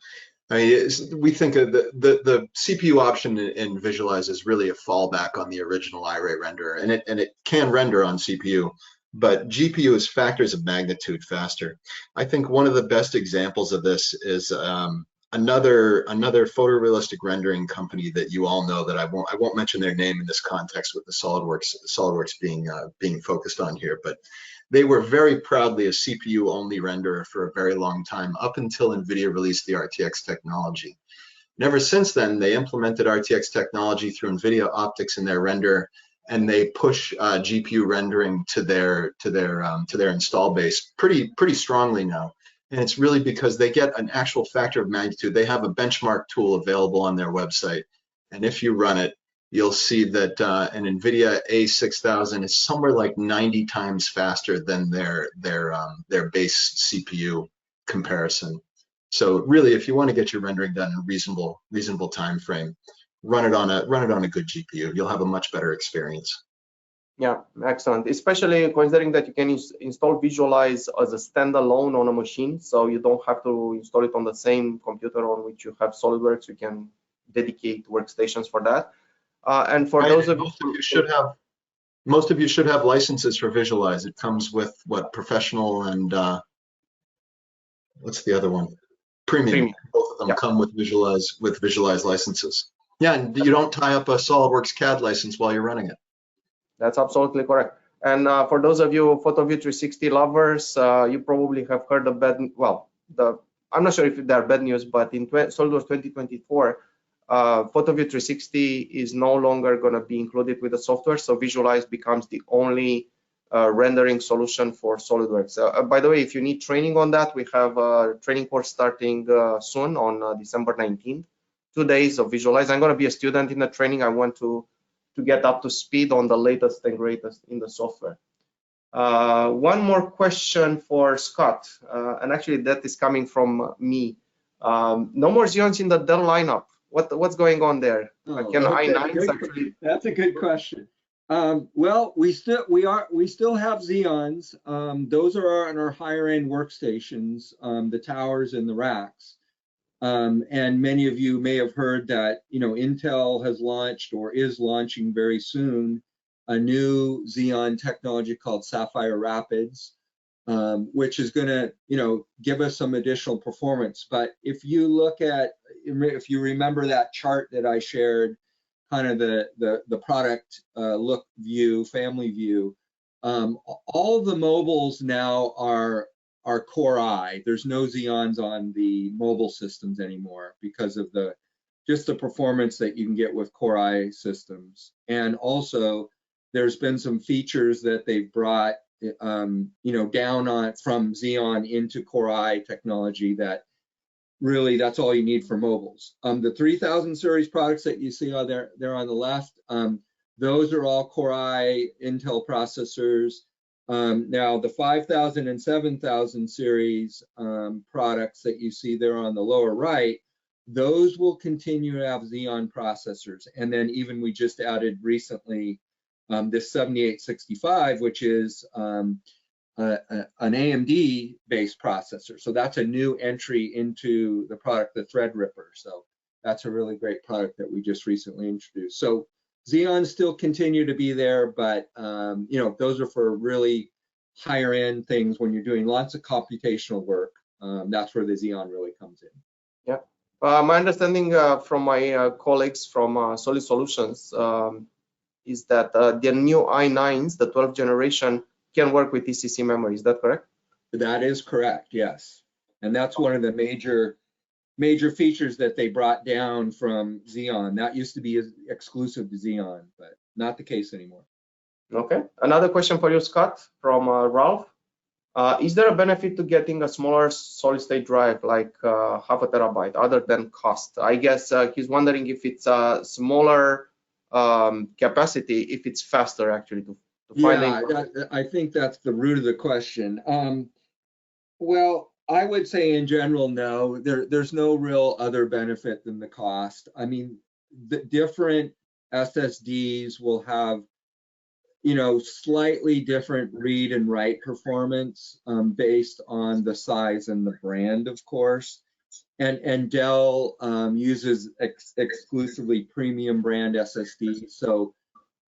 I mean, we think of the CPU option in Visualize is really a fallback on the original Iray renderer, and it can render on CPU, but GPU is factors of magnitude faster. I think one of the best examples of this is another photorealistic rendering company that you all know that I won't mention their name in this context with the SolidWorks being focused on here, but they were very proudly a CPU only renderer for a very long time, up until NVIDIA released the RTX technology. And ever since then, they implemented RTX technology through NVIDIA Optics in their render, and they push GPU rendering to their install base pretty strongly now. And it's really because they get an actual factor of magnitude. They have a benchmark tool available on their website, and if you run it, you'll see that an NVIDIA A6000 is somewhere like 90 times faster than their base CPU comparison. So really, if you want to get your rendering done in a reasonable time frame, run it on a good GPU. You'll have a much better experience. Yeah, excellent. Especially considering that you can install Visualize as a standalone on a machine, so you don't have to install it on the same computer on which you have SolidWorks. You can dedicate workstations for that. And for those of most of you should have licenses for Visualize. It comes with what, Professional and what's the other one? Premium. Both of them come with Visualize licenses. Yeah, and you don't tie up a SolidWorks CAD license while you're running it. That's absolutely correct. And for those of you PhotoView 360 lovers, you probably have heard the I'm not sure if they're bad news, but in SolidWorks 2024, PhotoView 360 is no longer going to be included with the software, so Visualize becomes the only rendering solution for SolidWorks. By the way, if you need training on that, we have a training course starting soon on December 19th. 2 days of Visualize. I'm going to be a student in the training. I want to get up to speed on the latest and greatest in the software. One more question for Scott, and actually that is coming from me. No more Xeons in the Dell lineup. What's going on there? Can i9s actually? That's a good question. Well, we still have Xeons. Those are on our higher end workstations, the towers and the racks. And many of you may have heard that, Intel has launched or is launching very soon a new Xeon technology called Sapphire Rapids, which is going to, give us some additional performance. But if you remember that chart that I shared, kind of the product look view, family view, all the mobiles now are Core i. There's no Xeons on the mobile systems anymore because of just the performance that you can get with Core i systems. And also there's been some features that they've brought down on from Xeon into Core i technology that really that's all you need for mobiles. The 3000 series products that you see are there on the left, those are all Core i Intel processors. Now the 5000 and 7000 series products that you see there on the lower right, those will continue to have Xeon processors. And then even we just added recently this 7865, which is an AMD based processor. So that's a new entry into the product, the Threadripper. So that's a really great product that we just recently introduced. So Xeons still continue to be there, but those are for really higher end things when you're doing lots of computational work. That's where the Xeon really comes in. Yeah, my understanding from my colleagues from Solid Solutions is that the new i9s, the 12th generation, can work with ECC memory. Is that correct? That is correct, yes. And that's one of the major features that they brought down from Xeon. That used to be exclusive to Xeon, but not the case anymore. Okay. Another question for you, Scott, from Ralph. Is there a benefit to getting a smaller solid state drive, like half a terabyte, other than cost? I guess he's wondering if it's a smaller capacity, if it's faster actually to find. Yeah, I think that's the root of the question. Well, I would say in general, no, there's no real other benefit than the cost. I mean, the different SSDs will have, slightly different read and write performance based on the size and the brand, of course. And Dell uses exclusively premium brand SSDs, so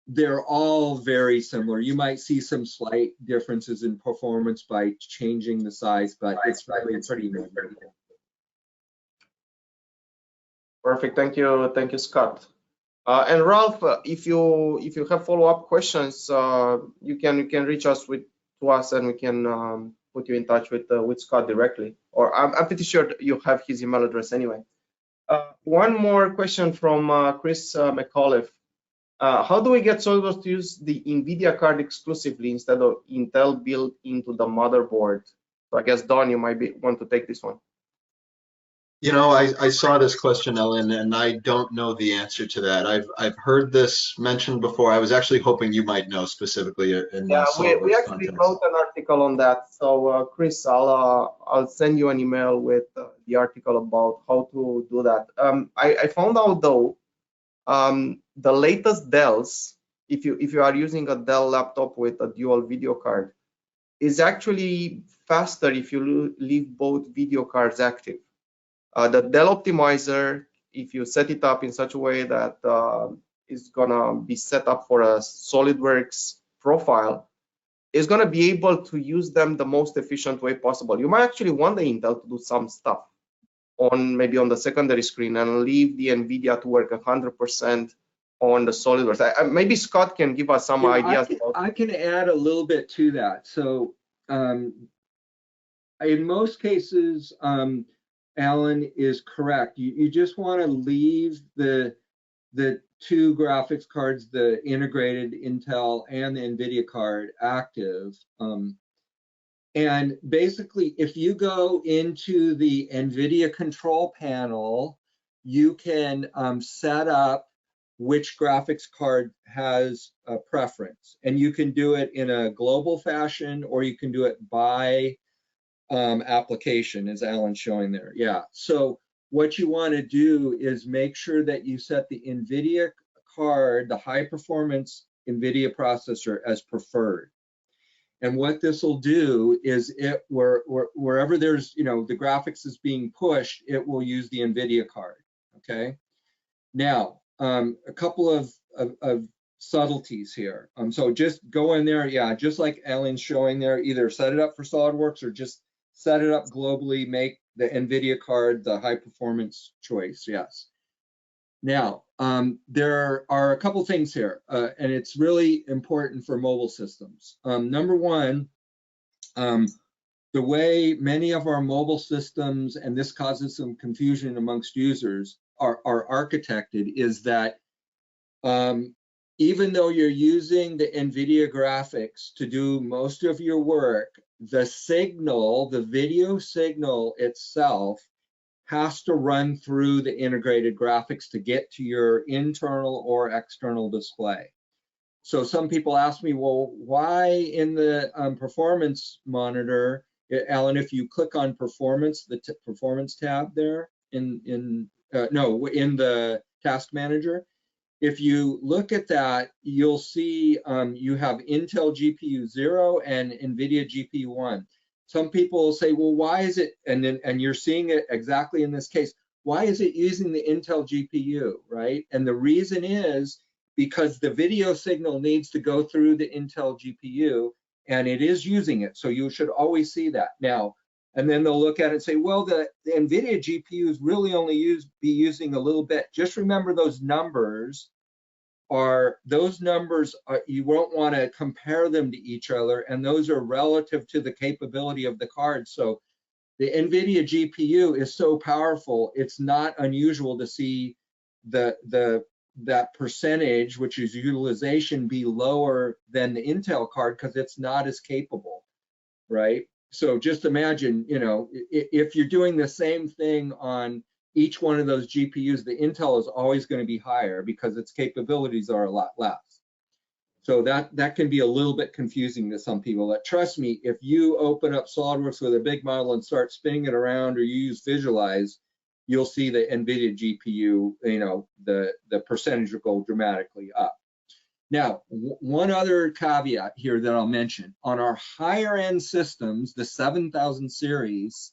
they're all very similar. You might see some slight differences in performance by changing the size, but it's really pretty negligible. Perfect. Thank you, Scott. And Ralph, if you have follow-up questions, you can reach us to us, and we can put you in touch with Scott directly. Or I'm pretty sure you have his email address anyway. One more question from Chris McAuliffe. How do we get SolidWorks to use the NVIDIA card exclusively instead of Intel built into the motherboard? So I guess, Don, you might want to take this one. I saw this question, Ellen, and I don't know the answer to that. I've heard this mentioned before. I was actually hoping you might know specifically in we actually wrote an article on that. So Chris, I'll send you an email with the article about how to do that. I found out though, the latest Dells, if you are using a Dell laptop with a dual video card, is actually faster if you leave both video cards active. The Dell Optimizer, if you set it up in such a way that is gonna be set up for a SolidWorks profile, is gonna be able to use them the most efficient way possible. You might actually want the Intel to do some stuff maybe on the secondary screen and leave the NVIDIA to work 100% on the SolidWorks. Maybe Scott can give us some Yeah, ideas. I can add a little bit to that. So in most cases, Alan is correct. You just want to leave the two graphics cards, the integrated Intel and the NVIDIA card, active. And basically, if you go into the NVIDIA control panel, you can set up which graphics card has a preference. And you can do it in a global fashion, or you can do it by application, as Alan's showing there. Yeah, so what you want to do is make sure that you set the NVIDIA card, the high performance NVIDIA processor, as preferred. And what this will do is wherever there's, the graphics is being pushed, it will use the NVIDIA card, okay? Now, a couple of subtleties here. So just go in there, yeah, just like Alan's showing there, either set it up for SolidWorks or just set it up globally, make the NVIDIA card the high performance choice, yes. Now, there are a couple things here, and it's really important for mobile systems. Number one, the way many of our mobile systems, and this causes some confusion amongst users, are architected is that even though you're using the NVIDIA graphics to do most of your work, the signal, the video signal itself, has to run through the integrated graphics to get to your internal or external display. So some people ask me, well, why in the performance monitor, Alan, if you click on performance, the performance tab there in the task manager, if you look at that, you'll see you have Intel GPU 0 and NVIDIA GPU 1. Some people will say, well, why is it, and you're seeing it exactly in this case, why is it using the Intel GPU, right? And the reason is because the video signal needs to go through the Intel GPU, and it is using it, so you should always see that. Now, and then they'll look at it and say, well, the NVIDIA GPUs really only be using a little bit. Just remember those numbers you won't want to compare them to each other, and those are relative to the capability of the card. So the NVIDIA GPU is so powerful, it's not unusual to see that percentage, which is utilization, be lower than the Intel card because it's not as capable, right? So just imagine, if you're doing the same thing on each one of those GPUs, the Intel is always going to be higher because its capabilities are a lot less. So that can be a little bit confusing to some people. But trust me, if you open up SolidWorks with a big model and start spinning it around, or you use Visualize, you'll see the NVIDIA GPU, the percentage will go dramatically up. Now, one other caveat here that I'll mention. On our higher end systems, the 7000 series,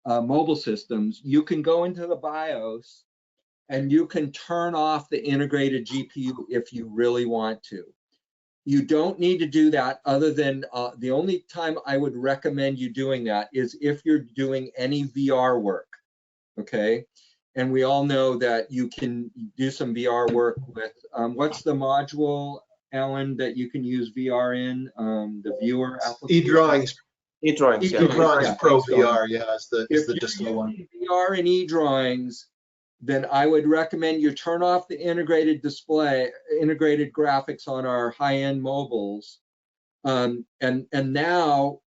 mobile systems, you can go into the BIOS and you can turn off the integrated GPU if you really want to. You don't need to do that, other than the only time I would recommend you doing that is if you're doing any VR work, okay? And we all know that you can do some VR work with, what's the module, Alan, that you can use VR in, the viewer application? eDrawings. eDrawings, yeah. eDrawings Pro VR, yeah, is the distro one. If you're using VR and eDrawings, then I would recommend you turn off the integrated graphics on our high-end mobiles. And now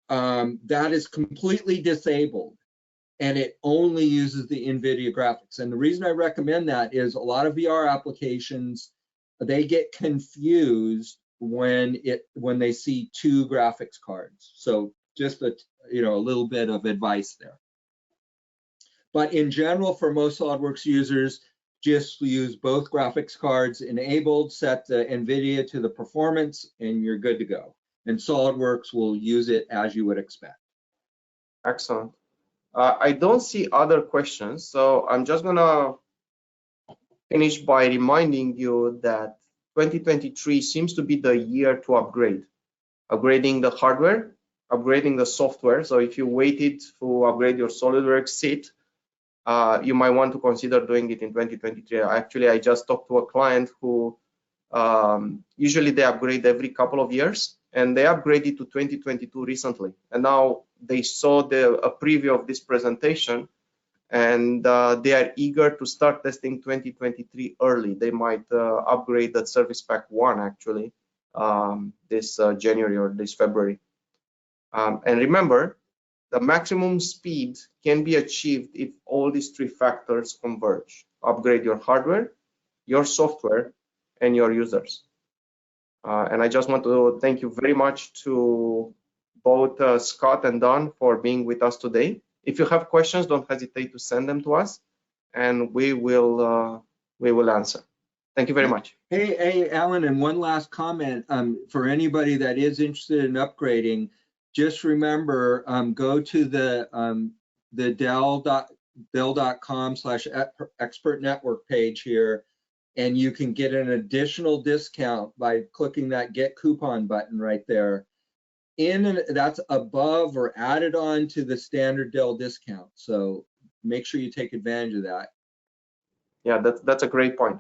that is completely disabled, and it only uses the NVIDIA graphics. And the reason I recommend that is a lot of VR applications, they get confused when they see two graphics cards. So just a little bit of advice there. But in general, for most SolidWorks users, just use both graphics cards enabled, set the NVIDIA to the performance, and you're good to go. And SolidWorks will use it as you would expect. Excellent. I don't see other questions, so I'm just gonna finish by reminding you that 2023 seems to be the year to upgrading the hardware, upgrading the software. So if you waited to upgrade your SolidWorks seat, you might want to consider doing it in 2023. Actually, I just talked to a client who usually they upgrade every couple of years, and they upgraded to 2022 recently. And now they saw a preview of this presentation, and they are eager to start testing 2023 early. They might upgrade that Service Pack 1 actually this January or this February. And remember, the maximum speed can be achieved if all these three factors converge: upgrade your hardware, your software, and your users. And I just want to thank you very much to both Scott and Don for being with us today. If you have questions, don't hesitate to send them to us, and we will answer. Thank you very much. Hey, Alan, and one last comment. For anybody that is interested in upgrading, just remember, go to the Dell.com/expert network page here, and you can get an additional discount by clicking that Get Coupon button right there. That's above or added on to the standard Dell discount. So make sure you take advantage of that. Yeah, that's a great point.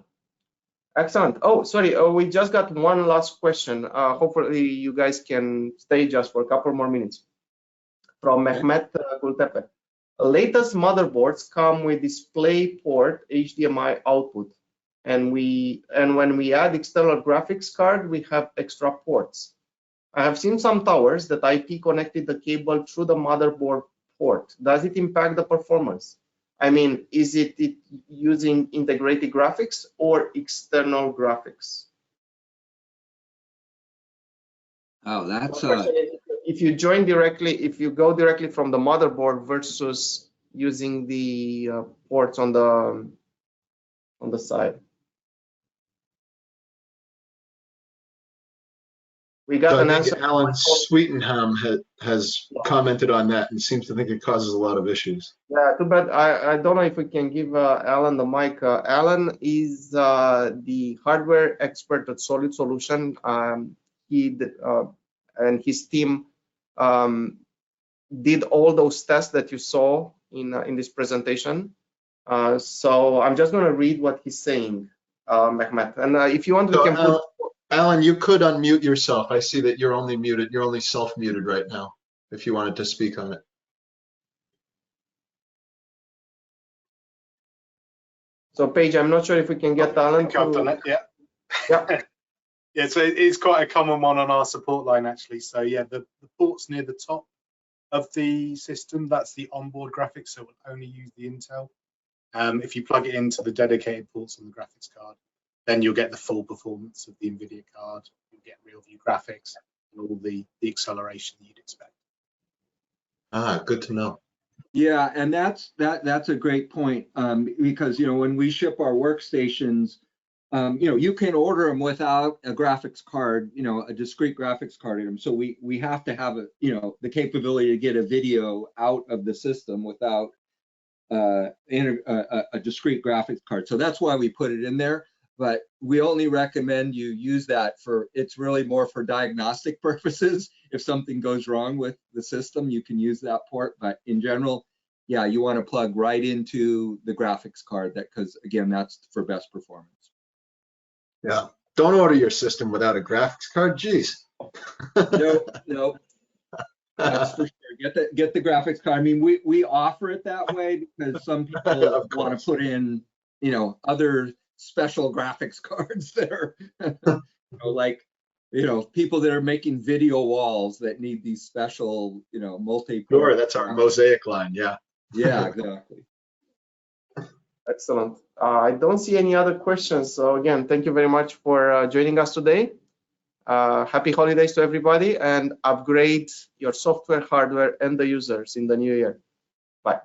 Excellent. Oh, sorry, we just got one last question. Hopefully you guys can stay just for a couple more minutes. From Mehmet Kultepe. Latest motherboards come with DisplayPort HDMI output, and when we add external graphics card, we have extra ports. I have seen some towers that IP connected the cable through the motherboard port. Does it impact the performance? I mean, is it using integrated graphics or external graphics? Oh, that's if you join directly, if you go directly from the motherboard versus using the ports on the side. We got an answer. Alan Sweetenham has commented on that and seems to think it causes a lot of issues. Yeah, too bad. I don't know if we can give Alan the mic. Alan is the hardware expert at Solid Solution. He and his team did all those tests that you saw in this presentation. So I'm just going to read what he's saying, Mehmet. And if you want, we can put. Alan, you could unmute yourself. I see that you're only muted. You're only self-muted right now, if you wanted to speak on it. So, Paige, I'm not sure if we can get Alan to... I've done it, yeah. Yeah. Yeah, so it's quite a common one on our support line, actually. So, yeah, the ports near the top of the system, that's the onboard graphics, so it will only use the Intel. If you plug it into the dedicated ports on the graphics card, then you'll get the full performance of the NVIDIA card. You'll get real view graphics and all the acceleration you'd expect. Ah, good to know. Yeah, and that's a great point, because when we ship our workstations, you can order them without a graphics card, a discrete graphics card in them. So we have to have the capability to get a video out of the system without a discrete graphics card. So that's why we put it in there. But we only recommend you use that it's really more for diagnostic purposes. If something goes wrong with the system, you can use that port. But in general, yeah, you want to plug right into the graphics card because again, that's for best performance. Yeah, don't order your system without a graphics card. Geez. No. That's for sure. Get the graphics card. I mean, we offer it that way because some people want to put in, other special graphics cards that are like people that are making video walls that need these special multi-port. Sure, that's our Mosaic line. Yeah exactly. Excellent. I don't see any other questions, so again, thank you very much for joining us today. Happy holidays to everybody, and upgrade your software, hardware, and the users in the new year. Bye.